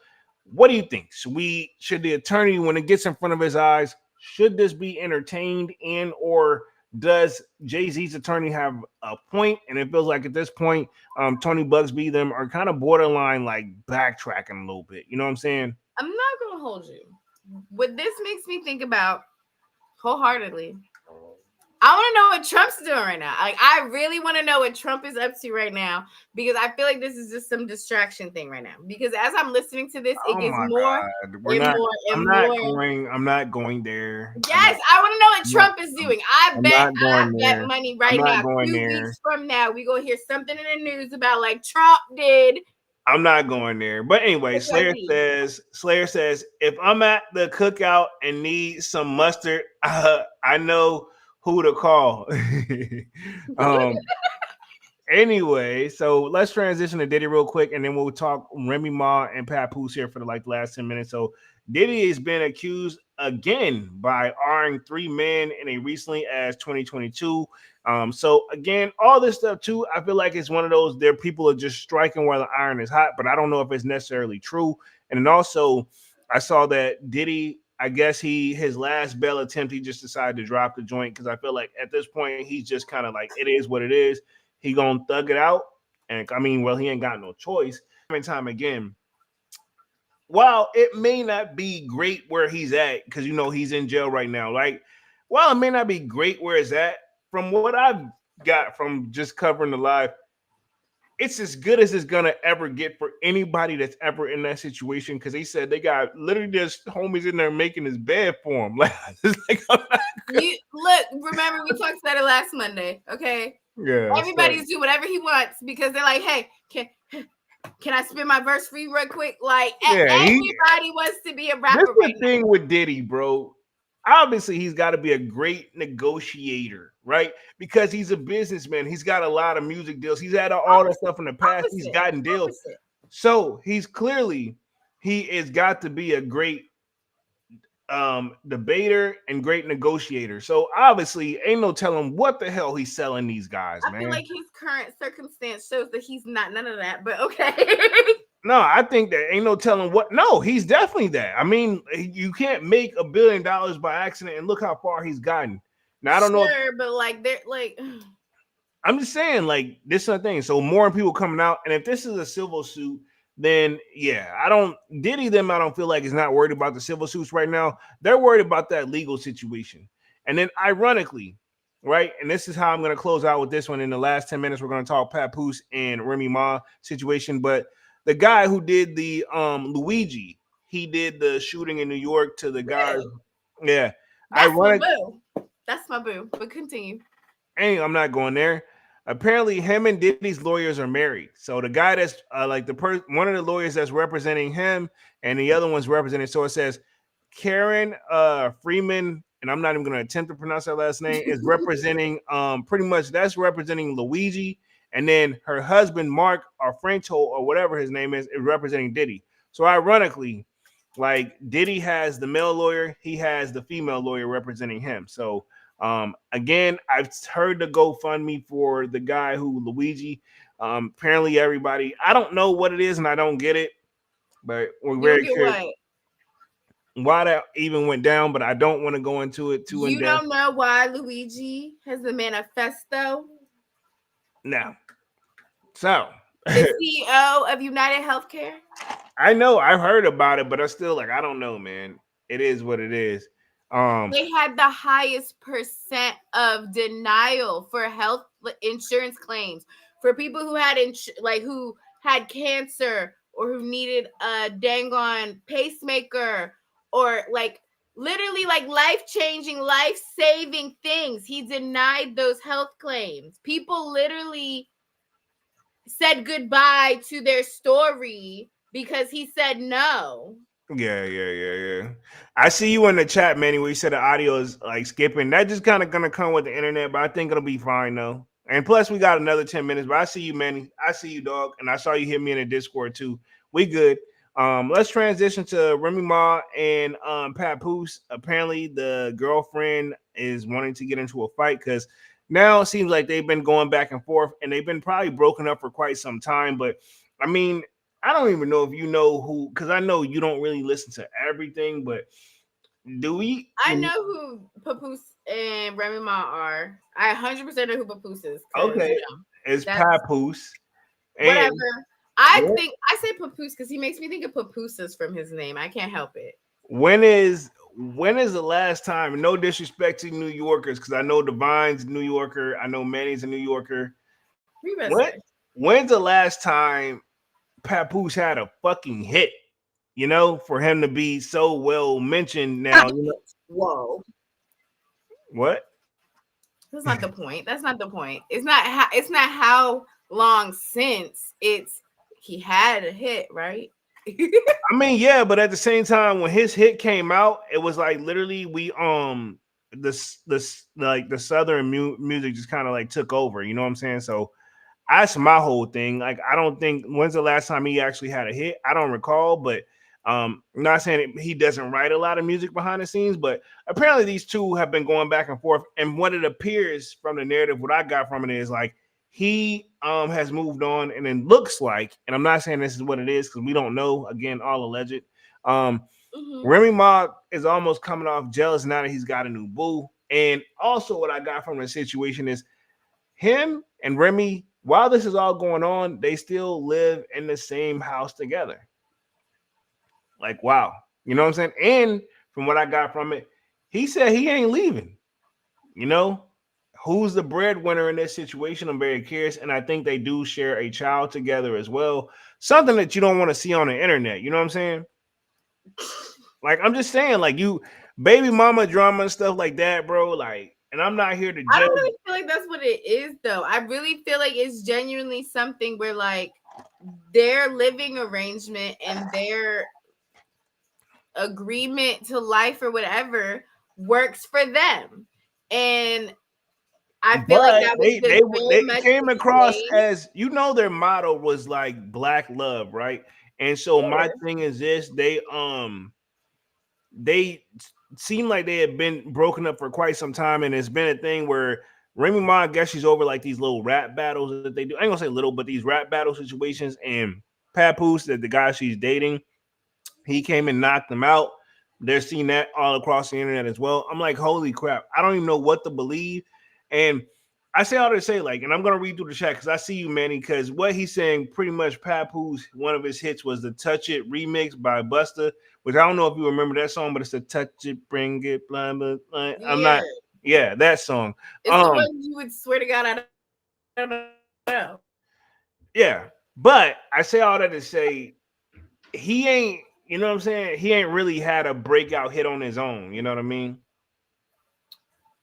what do you think? Should the attorney, when it gets in front of his eyes, should this be entertained in, or does Jay-Z's attorney have a point? And it feels like at this point, Tony Bugsby them are kind of borderline like backtracking a little bit. You know what I'm saying? I'm not gonna hold you. What this makes me think about wholeheartedly, I want to know what Trump's doing right now. Like, I really want to know what Trump is up to right now, because I feel like this is just some distraction thing right now. Because as I'm listening to this, it gets more I'm not going there. Yes, I want to know what Trump is doing. I bet money right now. 2 weeks from now, we gonna hear something in the news about like Trump did. I'm not going there. But anyway, Slayer says, if I'm at the cookout and need some mustard, I know who to call. Anyway, so let's transition to Diddy real quick, and then we'll talk Remy Ma and Papoose here for the last 10 minutes. So Diddy has been accused again by arming 3 men in a recently as 2022. So again, all this stuff too, I feel like it's one of those there people are just striking while the iron is hot, but I don't know if it's necessarily true. And then also, I saw that Diddy, I guess his last bail attempt, he just decided to drop the joint, because I feel like at this point he's just kind of like, it is what it is. He gonna thug it out, and I mean, well, he ain't got no choice. Time again, while it may not be great where he's at, because he's in jail right now. Like, while it may not be great where it's at, from what I've got from just covering the live, it's as good as it's gonna ever get for anybody that's ever in that situation. Because they said they got literally just homies in there making his bed for him. Like, Remember we talked about it last Monday, okay? Yeah. Everybody's do whatever he wants because they're like, hey, can I spin my verse for you real quick? Like, everybody wants to be a rapper. That's the thing with Diddy, bro. Obviously, he's got to be a great negotiator, right? Because he's a businessman. He's got a lot of music deals. He's had all that stuff in the past. He's gotten deals. So he has got to be a great debater and great negotiator. So obviously, ain't no telling what the hell he's selling these guys, man. I feel like his current circumstance shows that he's not none of that, but okay. No, I think that ain't no telling what. No, he's definitely that. I mean, you can't make $1 billion by accident, and look how far he's gotten. Now, I don't know. But like, they're like, I'm just saying, like, this is the thing. So more people coming out, and if this is a civil suit, then yeah, I don't feel like is not worried about the civil suits right now. They're worried about that legal situation. And then ironically, right, and this is how I'm going to close out with this one. In the last 10 minutes, we're going to talk Papoose and Remy Ma situation. But the guy who did the Luigi, he did the shooting in New York to the guy. Yeah. That's my boo. But continue. Hey, I'm not going there. Apparently, him and Diddy's lawyers are married. So the guy that's one of the lawyers that's representing him, and the other one's representing. So it says Karen Freeman, and I'm not even going to attempt to pronounce that last name, is representing pretty much that's representing Luigi, and then her husband Mark or Franco or whatever his name is representing Diddy. So ironically, like Diddy has the male lawyer, he has the female lawyer representing him. So again, I've heard the GoFundMe for the guy who Luigi. Apparently, everybody, I don't know what it is and I don't get it, but we're very curious why that even went down. But I don't want to go into it too in depth. You don't know why Luigi has the manifesto? No. So the CEO of United Healthcare. I know, I've heard about it, but I still I don't know, man. It is what it is. They had the highest percent of denial for health insurance claims for people who had who had cancer or who needed a dang on pacemaker or literally life-changing, life-saving things. He denied those health claims. People literally said goodbye to their story because he said no. Yeah. I see you in the chat, Manny, where you said the audio is skipping. That just kind of gonna come with the internet, but I think it'll be fine though. And plus, we got another 10 minutes. But I see you, Manny. I see you, dog. And I saw you hit me in the Discord too. We good. Let's transition to Remy Ma and Papoose. Apparently, the girlfriend is wanting to get into a fight because now it seems like they've been going back and forth, and they've been probably broken up for quite some time. But I mean, I don't even know if you know who, because I know you don't really listen to everything. But do we? I know who Papoose and Remy Ma are. I 100% know who Papoose is. Okay, it's Papoose. Whatever. And I think I say Papoose because he makes me think of Papooses from his name. I can't help it. When is the last time? No disrespect to New Yorkers, because I know Divine's a New Yorker. I know Manny's a New Yorker. When's the last time Papoose had a fucking hit? You know, for him to be so well mentioned now. You know? Whoa. What? That's not the point. That's not the point. It's not how long since. It's he had a hit, right? I mean, yeah, but at the same time, when his hit came out, it was like literally we the southern music just kind of like took over. You know what I'm saying? So that's my whole thing. Like, I don't think when's the last time he actually had a hit? I don't recall, but I'm not saying he doesn't write a lot of music behind the scenes, but apparently these two have been going back and forth. And what it appears from the narrative, what I got from it is like he has moved on, and it looks like, and I'm not saying this is what it is because we don't know. Again, all alleged. Remy Ma is almost coming off jealous now that he's got a new boo. And also, what I got from the situation is him and Remy, while this is all going on, they still live in the same house together. Like, wow. You know what I'm saying? And from what I got from it, he said he ain't leaving. You know, who's the breadwinner in this situation? I'm very curious. And I think they do share a child together as well. Something that you don't want to see on the internet. You know what I'm saying? Like, I'm just saying, like, you baby mama drama and stuff like that, bro. Like, and I'm not here to judge. I don't really feel like that's what it is, though. I really feel like it's genuinely something where, like, their living arrangement and their agreement to life or whatever works for them. And I feel like that was they came across as, you know, their motto was like black love, right? And so my thing is this: they seem like they had been broken up for quite some time, and it's been a thing where Remy Ma, I guess she's over like these little rap battles that they do. I ain't gonna say little, but these rap battle situations. And Papoose, that the guy she's dating, he came and knocked them out. They're seeing that all across the internet as well. I'm like, holy crap! I don't even know what to believe. And I say all to say, like, and I'm gonna read through the chat because I see you, Manny. Because what he's saying, pretty much, Papoose, one of his hits was the "Touch It" remix by Busta, which I don't know if you remember that song, but it's the "Touch It, Bring It," blah blah blah. I'm not, yeah, that song. It's the one you would swear to God I don't know. Yeah, but I say all that to say he ain't. You know what I'm saying? He ain't really had a breakout hit on his own. You know what I mean?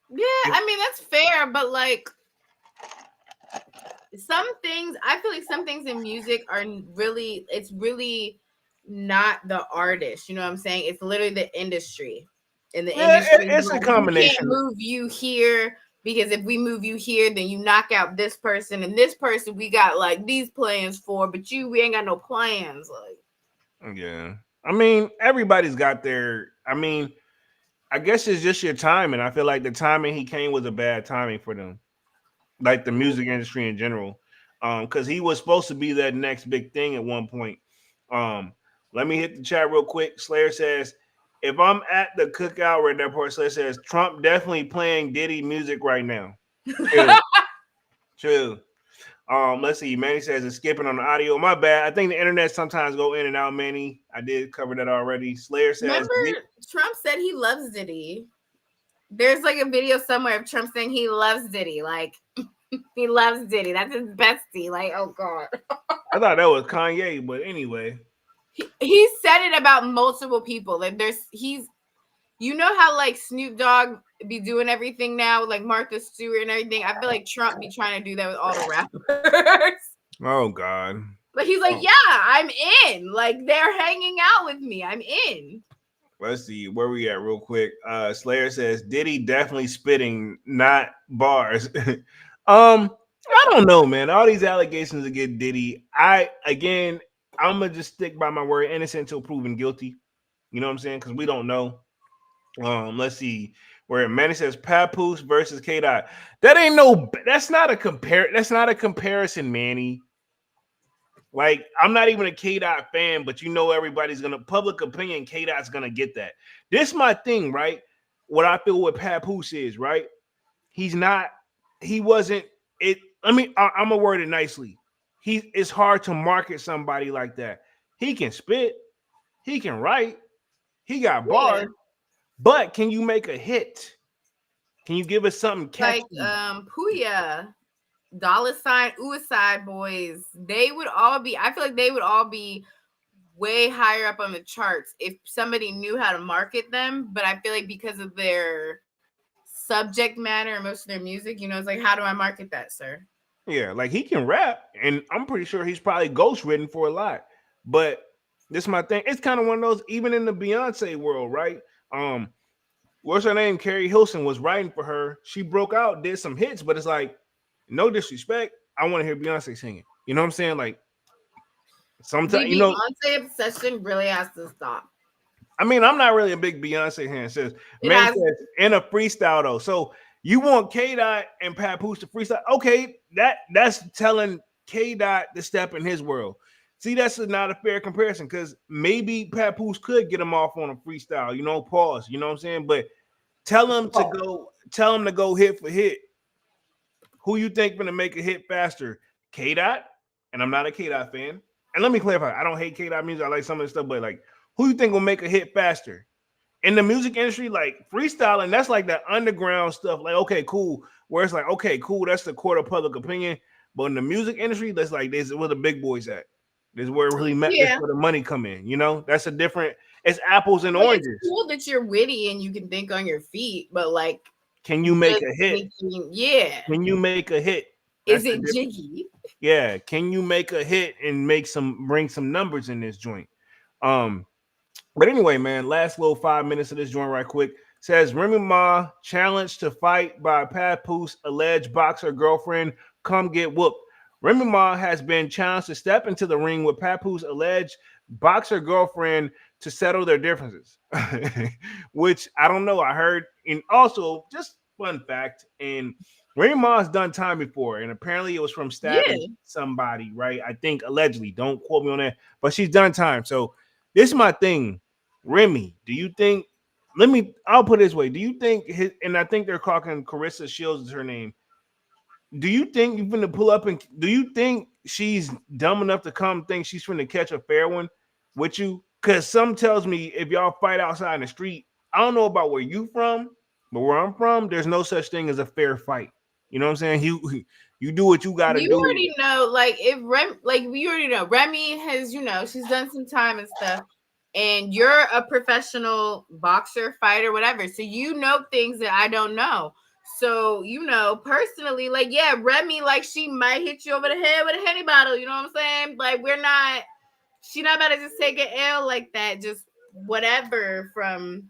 Yeah, I mean, that's fair, but like some things, I feel like some things in music are really, it's really not the artist. You know what I'm saying? It's literally the industry. In the industry, it's a combination. We can't move you here because if we move you here, then you knock out this person, and this person we got like these plans for, but we ain't got no plans. Like, yeah, I mean, everybody's got their. I mean, I guess it's just your timing. I feel like the timing he came was a bad timing for them, like the music industry in general, because he was supposed to be that next big thing at one point. Let me hit the chat real quick. Slayer says, if I'm at the cookout right there, part Slayer says Trump definitely playing Diddy music right now. True. True. Let's see. Manny says it's skipping on the audio. My bad. I think the internet sometimes go in and out, Manny. I did cover that already. Slayer says, remember, Trump said he loves Diddy. There's like a video somewhere of Trump saying he loves Diddy. Like, he loves Diddy. That's his bestie. Like, oh God. I thought that was Kanye, but anyway. He said it about multiple people. Like, you know how like Snoop Dogg be doing everything now, like Martha Stewart and everything. I feel like Trump be trying to do that with all the rappers. Oh God. But he's like, yeah, I'm in. Like, they're hanging out with me. I'm in. Let's see where we at real quick. Slayer says Diddy definitely spitting, not bars. I don't know, man. All these allegations against Diddy. I'm gonna just stick by my word, innocent until proven guilty. You know what I'm saying? Because we don't know. Let's see. Where Manny says Papoose versus K Dot. That ain't no. That's not a compare. That's not a comparison, Manny. Like, I'm not even a K Dot fan, but you know everybody's gonna public opinion. K Dot's gonna get that. This my thing, right? What I feel with Papoose is right. He's not. He wasn't. It. I'm gonna word it nicely. It's hard to market somebody like that. He can spit. He can write. He got Yeah. bars. But can you make a hit? Can you give us something Like catchy? Puya, Dollar Sign, Uaside Boys, they would all be. I feel like they would all be way higher up on the charts if somebody knew how to market them. But I feel like because of their subject matter and most of their music, it's like, how do I market that, sir? Yeah, like he can rap, and I'm pretty sure he's probably ghostwritten for a lot. But this is my thing. It's kind of one of those, even in the Beyonce world, right? Um, what's her name? Carrie Hilson was writing for her. She broke out, did some hits, but it's like, no disrespect. I want to hear Beyonce singing. You know what I'm saying? Like The sometimes, Beyonce obsession really has to stop. I'm not really a big Beyonce fan. Says It man has. says in a freestyle though. So you want K Dot and Papoose to freestyle? Okay, that's telling K Dot to step in his world. See, that's not a fair comparison because maybe Papoose could get him off on a freestyle. Pause. You know what I'm saying? But tell him to go hit for hit. Who you think gonna make a hit faster? K Dot, and I'm not a K Dot fan. And let me clarify, I don't hate K Dot music. I like some of the stuff, but like, who you think will make a hit faster? In the music industry, like freestyling, that's like that underground stuff. Like, okay, cool. Where it's like, okay, cool, that's the court of public opinion. But in the music industry, that's like this is where the big boys at. This is where it really met. This is Yeah. where the money come in. That's a different. It's apples and Like, it's oranges. cool that you're witty and you can think on your feet, but like, Can you make just a hit? yeah. Can you make a hit? Is That's the it difference. jiggy? Yeah, can you make a hit and bring some numbers in this joint? Um, but anyway, man, last little 5 minutes of this joint right quick. Says Remy Ma challenged to fight by Papoose alleged boxer girlfriend. Come get whooped. Remy Ma has been challenged to step into the ring with Papoose alleged boxer girlfriend to settle their differences. Which I don't know. I heard, and also just fun fact, and Remy Ma's done time before, and apparently it was from Yeah. stabbing somebody, right? I think allegedly. Don't quote me on that, but she's done time. So this is my thing. Remy, do you think? I'll put it this way. Do you think? And I think they're calling Carissa Shields is her name. Do you think you're gonna pull up and do you think she's dumb enough to come think she's gonna catch a fair one with you? Because some tells me if y'all fight outside in the street, I don't know about where you from, but where I'm from, there's no such thing as a fair fight. You know what I'm saying? You do what you gotta You do. already know, like, if we already know Remy has, she's done some time and stuff, and you're a professional boxer, fighter, whatever. So you know things that I don't know. So personally, like, yeah, Remy, like, she might hit you over the head with a henny bottle. You know what I'm saying? Like, she's not about to just take an L like that. Just whatever from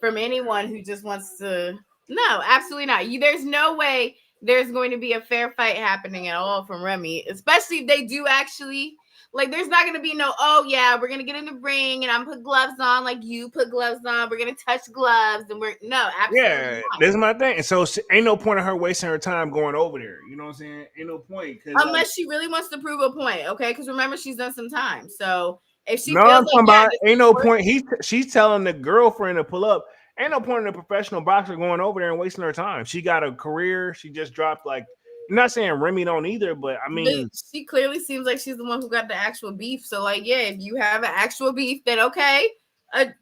anyone who just wants to. No, absolutely not. There's no way there's going to be a fair fight happening at all from Remy, especially if they do actually. Like, there's not going to be no, oh, yeah, we're going to get in the ring and I'm put gloves on like you put gloves on. We're going to touch gloves and no, absolutely Yeah, not. this is my thing. And so ain't no point in her wasting her time going over there. You know what I'm saying? Ain't no point. Cause Unless she really wants to prove a point, okay? Because remember, she's done some time. So if she no, feels I'm like, talking yeah, about this ain't is no worth point. She's telling the girlfriend to pull up. Ain't no point in a professional boxer going over there and wasting her time. She got a career. She just dropped like. I'm not saying Remy don't either, but I mean, she clearly seems like she's the one who got the actual beef. So, like, yeah, if you have an actual beef, then okay,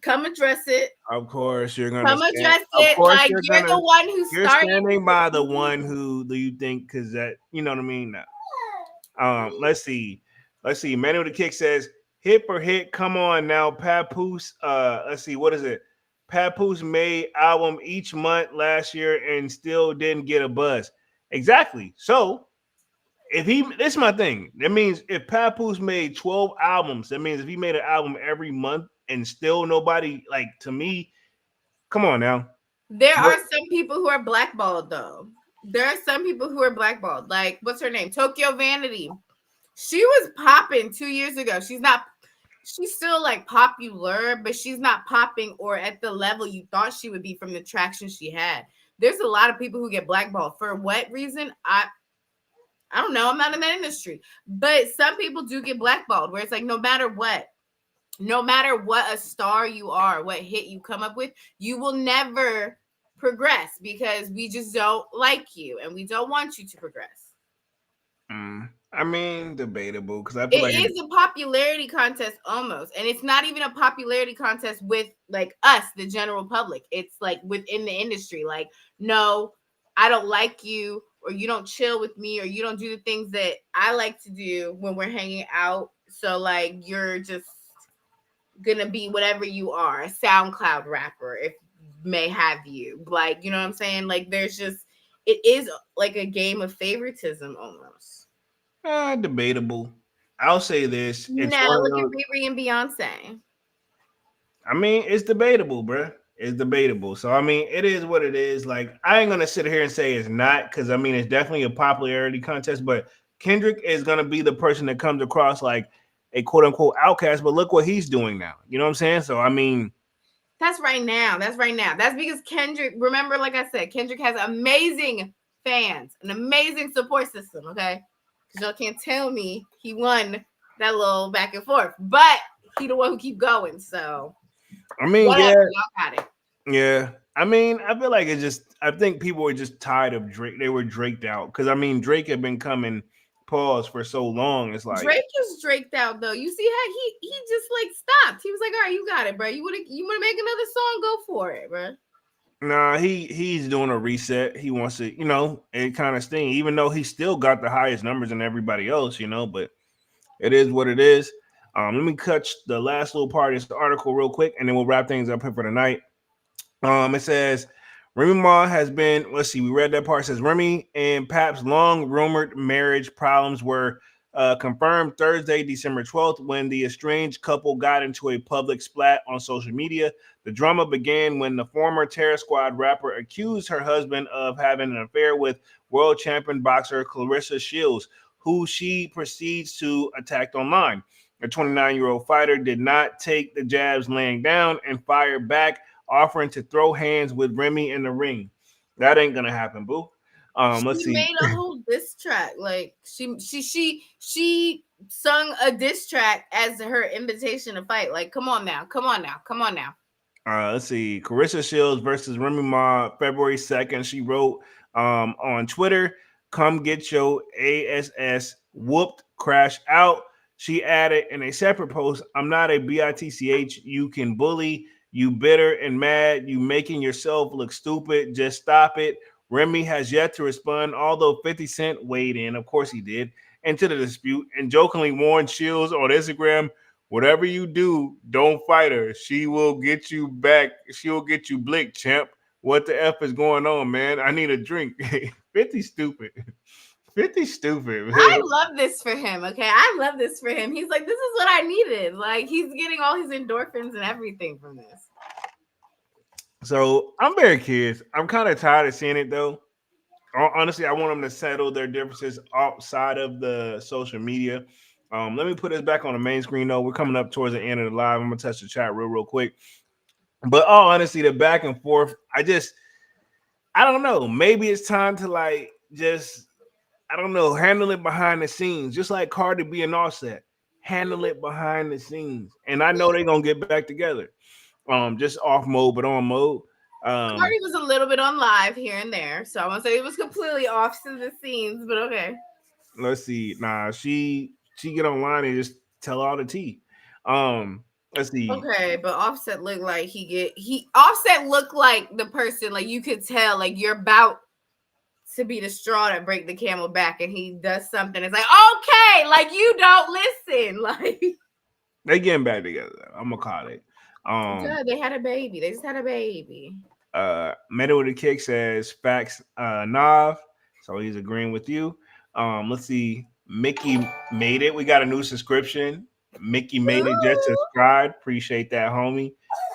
come address it. of course you're gonna Come stand. address Of it. course Like, you're the one who you're started. standing by the one who do you think because that you know what I mean. Now, let's see. Manuel the Kick says hit for hit. Come on now, Papoose. Let's see. What is it? Papoose made album each month last year and still didn't get a buzz. Exactly. So this is my thing. That means if Papoose made 12 albums, that means if he made an album every month and still nobody to me, come on now. There What are some people who are blackballed, though. There are some people who are blackballed. Like, what's her name? Tokyo Vanity. She was popping 2 years ago. She's not. She's still like popular, but she's not popping or at the level you thought she would be from the traction she had. There's a lot of people who get blackballed for what reason? I don't know. I'm not in that industry, but some people do get blackballed. Where it's like no matter what a star you are, what hit you come up with, you will never progress because we just don't like you and we don't want you to progress. I mean, debatable because I feel like It is a popularity contest almost, and it's not even a popularity contest with like us, the general public. It's like within the industry. Like, no, I don't like you, or you don't chill with me, or you don't do the things that I like to do when we're hanging out. So like, you're just gonna be whatever you are, a SoundCloud rapper, if may have you. Like, you know what I'm saying? Like, there's just it is like a game of favoritism almost. debatable. I'll say this: it's No, one of look at those. Riri and Beyonce. I mean, it's debatable, bruh. It's debatable. So I mean, it is what it is. Like, I ain't gonna sit here and say it's not because I mean it's definitely a popularity contest, but Kendrick is gonna be the person that comes across like a quote unquote outcast. But look what he's doing now. You know what I'm saying? So I mean, That's right now. That's right now. That's because Kendrick, remember, like I said, Kendrick has amazing fans, an amazing support system, okay? Because y'all can't tell me he won that little back and forth. But he the one who keep going. So I mean, whatever. yeah, Y'all got it. yeah. I mean, I feel like it's just. I think people were just tired of Drake. They were draked out because I mean, Drake had been coming pause for so long. It's like Drake is draked out though. You see how he just like stopped. He was like, all right, you got it, bro. You wanna make another song? Go for it, bro. nah, he's doing a reset. He wants to, it kind of sting, even though he still got the highest numbers than everybody else, but it is what it is. Let me catch the last little part of this article real quick, and then we'll wrap things up here for tonight. It says Remy Ma has been. Let's see. We read that part. It says Remy and Pap's long rumored marriage problems were confirmed Thursday, December 12th, when the estranged couple got into a public splat on social media. The drama began when the former Terror Squad rapper accused her husband of having an affair with world champion boxer Clarissa Shields, who she proceeds to attack online. The 29-year-old fighter did not take the jabs laying down and fired back, offering to throw hands with Remy in the ring. That ain't gonna happen, boo. Let's She see. made a whole diss track. Like she sung a diss track as her invitation to fight. Like, come on now, come on now, come on now. Let's see. Carissa Shields versus Remy Ma, February 2nd. She wrote on Twitter, come get your ASS whooped, crash out. She added in a separate post, I'm not a bitch. You can bully. You bitter and mad. You making yourself look stupid. Just stop it. Remy has yet to respond, although 50 Cent weighed in. Of course he did. Into the dispute and jokingly warned Shields on Instagram, whatever you do, don't fight her. She will get you back. She will get you blick, champ. What the F is going on, man? I need a drink. 50 stupid. 50 stupid, man. I love this for him. Okay, I love this for him. He's like, this is what I needed. Like, he's getting all his endorphins and everything from this. So I'm very curious. I'm kind of tired of seeing it though. Honestly, I want them to settle their differences outside of the social media. Let me put this back on the main screen though. We're coming up towards the end of the live. I'm gonna touch the chat real quick. But all honestly, the back and forth, I don't know. Maybe it's time to like just I don't know, handle it behind the scenes, just like Cardi B and Offset. Handle it behind the scenes, and I know they're gonna get back together. Just off mode, but on mode. Cardi was a little bit on live here and there, so I won't say it was completely off to the scenes, but okay. Let's see. Nah, she get online and just tell all the tea. Let's see. Okay, but Offset looked like he Offset looked like the person like you could tell like you're about to be the straw that break the camel back, and he does something. It's like okay, like you don't listen, like They getting back together. I'm gonna call it. yeah, they had a baby. They just had a baby. Metal with the Kick says facts Nav. So he's agreeing with you. Let's see. Mickey made it. We got a new subscription. Mickey made it, just Ooh. subscribed. Appreciate that, homie.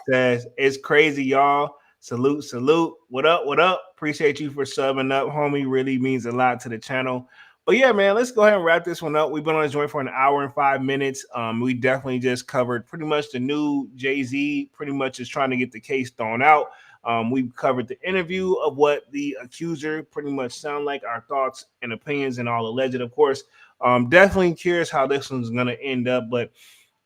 Says it's crazy, y'all. Salute, salute. What up? What up? Appreciate you for subbing up, homie. Really means a lot to the channel. But yeah, man, let's go ahead and wrap this one up. We've been on this joint for an hour and 5 minutes. We definitely just covered pretty much the new Jay-Z, pretty much is trying to get the case thrown out. We've covered the interview of what the accuser pretty much sound like, our thoughts and opinions, and all alleged, of course. Definitely curious how this one's going to end up, but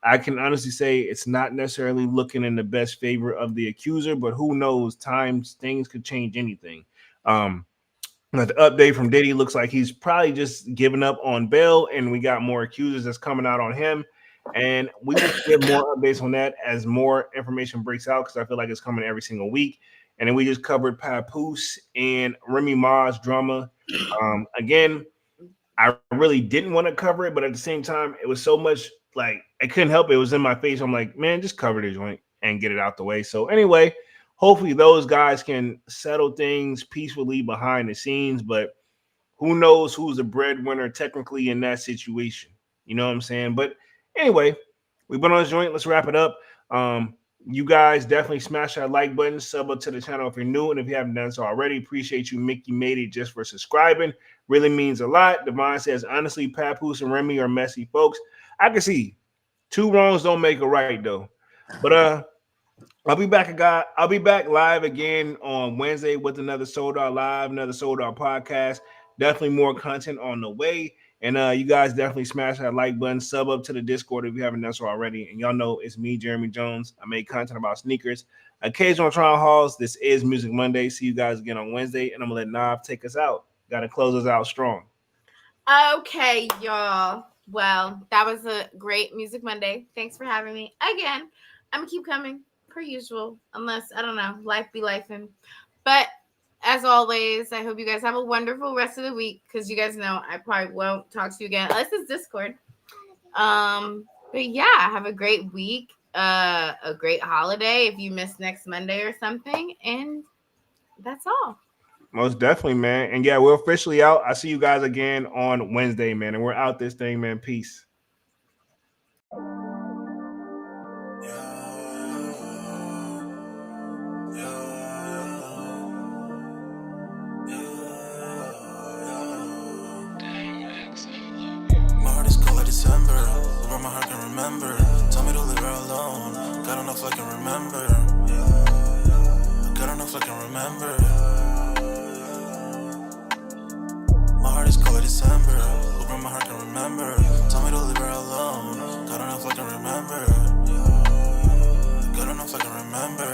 I can honestly say it's not necessarily looking in the best favor of the accuser, but who knows? Things could change anything. The update from Diddy looks like he's probably just giving up on bail, and we got more accusers that's coming out on him. And we will get more updates on that as more information breaks out, because I feel like it's coming every single week. And then we just covered Papoose and Remy Ma's drama. Again, I really didn't want to cover it, but at the same time, it was so much like I couldn't help it. It was in my face. I'm like, man, just cover the joint and get it out the way. So anyway, hopefully those guys can settle things peacefully behind the scenes, but who knows who's the breadwinner technically in that situation. You know what I'm saying? But anyway, we've been on this joint. Let's wrap it up. You guys definitely smash that like button, sub up to the channel if you're new, and if you haven't done so already, appreciate you. Mickey made it just for subscribing. Really means a lot. Divine says, honestly, Papoose and Remy are messy folks. I can see two wrongs don't make a right though. But I'll be back live again on Wednesday with another Sold Out Live, another Sold Out podcast. Definitely more content on the way. And you guys definitely smash that like button, sub up to the Discord if you haven't done so already. And y'all know it's me, Jeremy Jones. I make content about sneakers, occasional trial hauls. This is Music Monday. See you guys again on Wednesday. And I'm going to let Nav take us out. Got to close us out strong. Okay, y'all. Well, that was a great Music Monday. Thanks for having me again. I'm going to keep coming per usual, unless, I don't know, life be lifing. But as always, I hope you guys have a wonderful rest of the week, because you guys know I probably won't talk to you again unless it's Discord. But yeah, have a great week, a great holiday if you miss next Monday or something, and that's all. Most definitely, man. And yeah, we're officially out. I see you guys again on Wednesday, man. And we're out this thing, man. Peace. December, where my heart can remember. Tell me to leave her alone. God enough I can remember. God enough I can remember. My heart is cold like December, where my heart can remember. Tell me to leave her alone. God enough I can remember. God enough I can remember.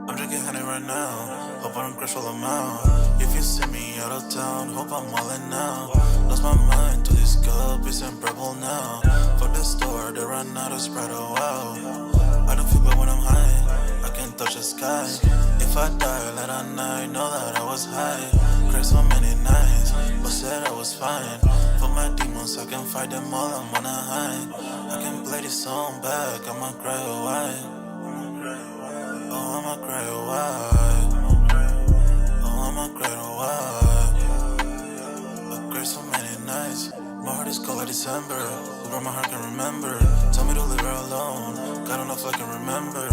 I'm drinking honey right now. Hope I don't crash all amount. If you see me out of town, hope I'm wildin' now. Lost my mind to this cup, it's unbearable now. Fuck the store, they run out of Sprite, oh wow. I don't feel bad when I'm high, I can't touch the sky. If I die late at night, know that I was high. Cried so many nights, but said I was fine. For my demons, I can fight them all, I'm on a high. I can play this song back, I'ma cry a while. Oh, I'ma cry a while. Oh, I'ma cry a while. I cried so many nights. My heart is cold like December, where my heart can remember. Tell me to leave her alone. God enough I can remember.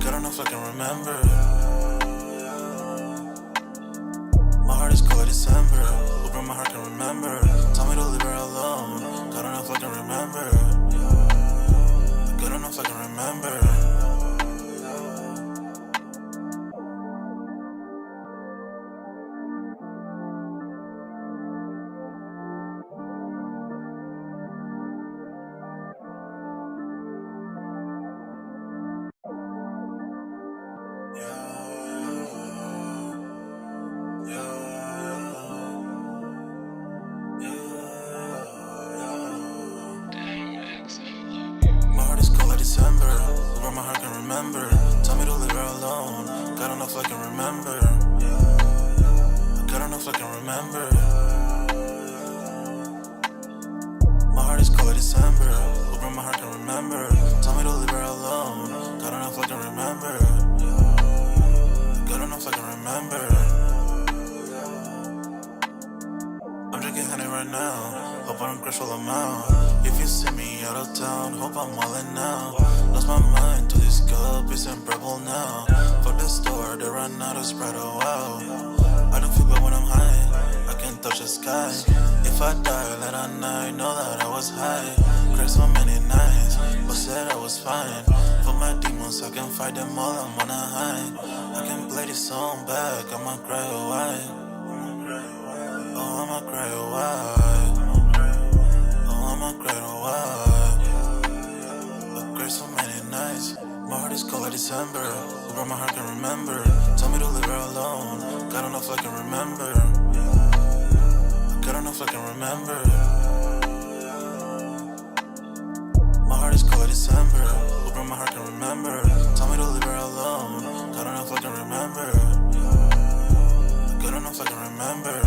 God enough I can remember. My heart is cold like December, where my heart can remember. Tell me to leave her alone. God enough I can remember. God enough I can remember. December, where my heart can remember. Tell me to leave her alone. God enough I can remember. God enough I can remember. My heart is cold like December, where my heart can remember. Tell me to leave her alone. God enough I can remember. God enough I can remember. I'm drinking honey right now. Hope I don't crash all amount. If you see me out of town, hope I'm wildin' now. Lost my mind to this cup, it's unbearable now. Fuck the store, they run out of Sprite, oh wow. I don't feel bad when I'm high, I can't touch the sky. If I die, let I know that I was high. Cried so many nights, but said I was fine. For my demons, I can fight them all, I'm on a high. I can play this song back, I'ma cry a while. Oh, I'ma cry a while. Oh, I'ma cry a while. I cried so many nights. My heart is cold like December. Where my heart can remember. Tell me to leave her alone. God don't know if I can remember. God don't know if I can remember. My heart is cold like December. Where my heart can remember. Tell me to leave her alone. God don't know if I can remember. God don't know if I can remember.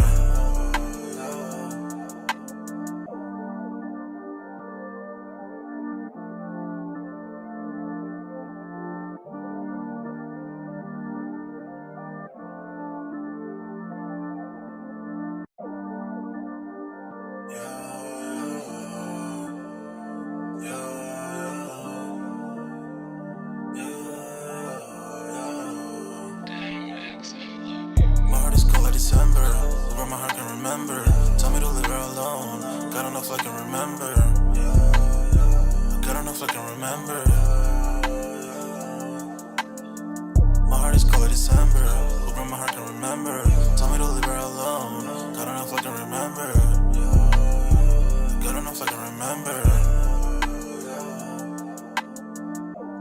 December, where my heart can remember. Tell me to leave her alone. God don't know if I can remember. God don't know if I can remember. My heart is cold like December, where my heart can remember. Tell me to leave her alone. God don't know if I can remember. God don't know if I can remember.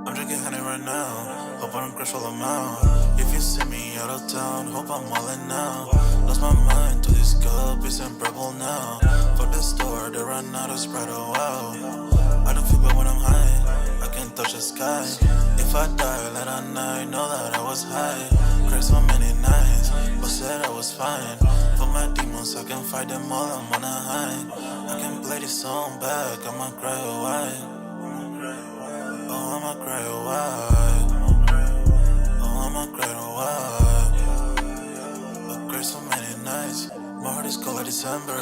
I'm drinking honey right now. Hope I don't crash while I'm out. If you see me out of town, hope I'm wildin' now. Lost my mind to this cup, it's unbearable now. Fuck the store, they run out of Sprite, oh wow. I don't feel bad when I'm high, I can't touch the sky. If I die, let I know that I was high. Cried so many nights, but said I was fine. For my demons, I can fight them all, I'm on a high. I can play this song back, I'ma cry a while. Oh, I'ma cry a while. Oh, I'ma cry a while. I cried so many nights. My heart is cold like December.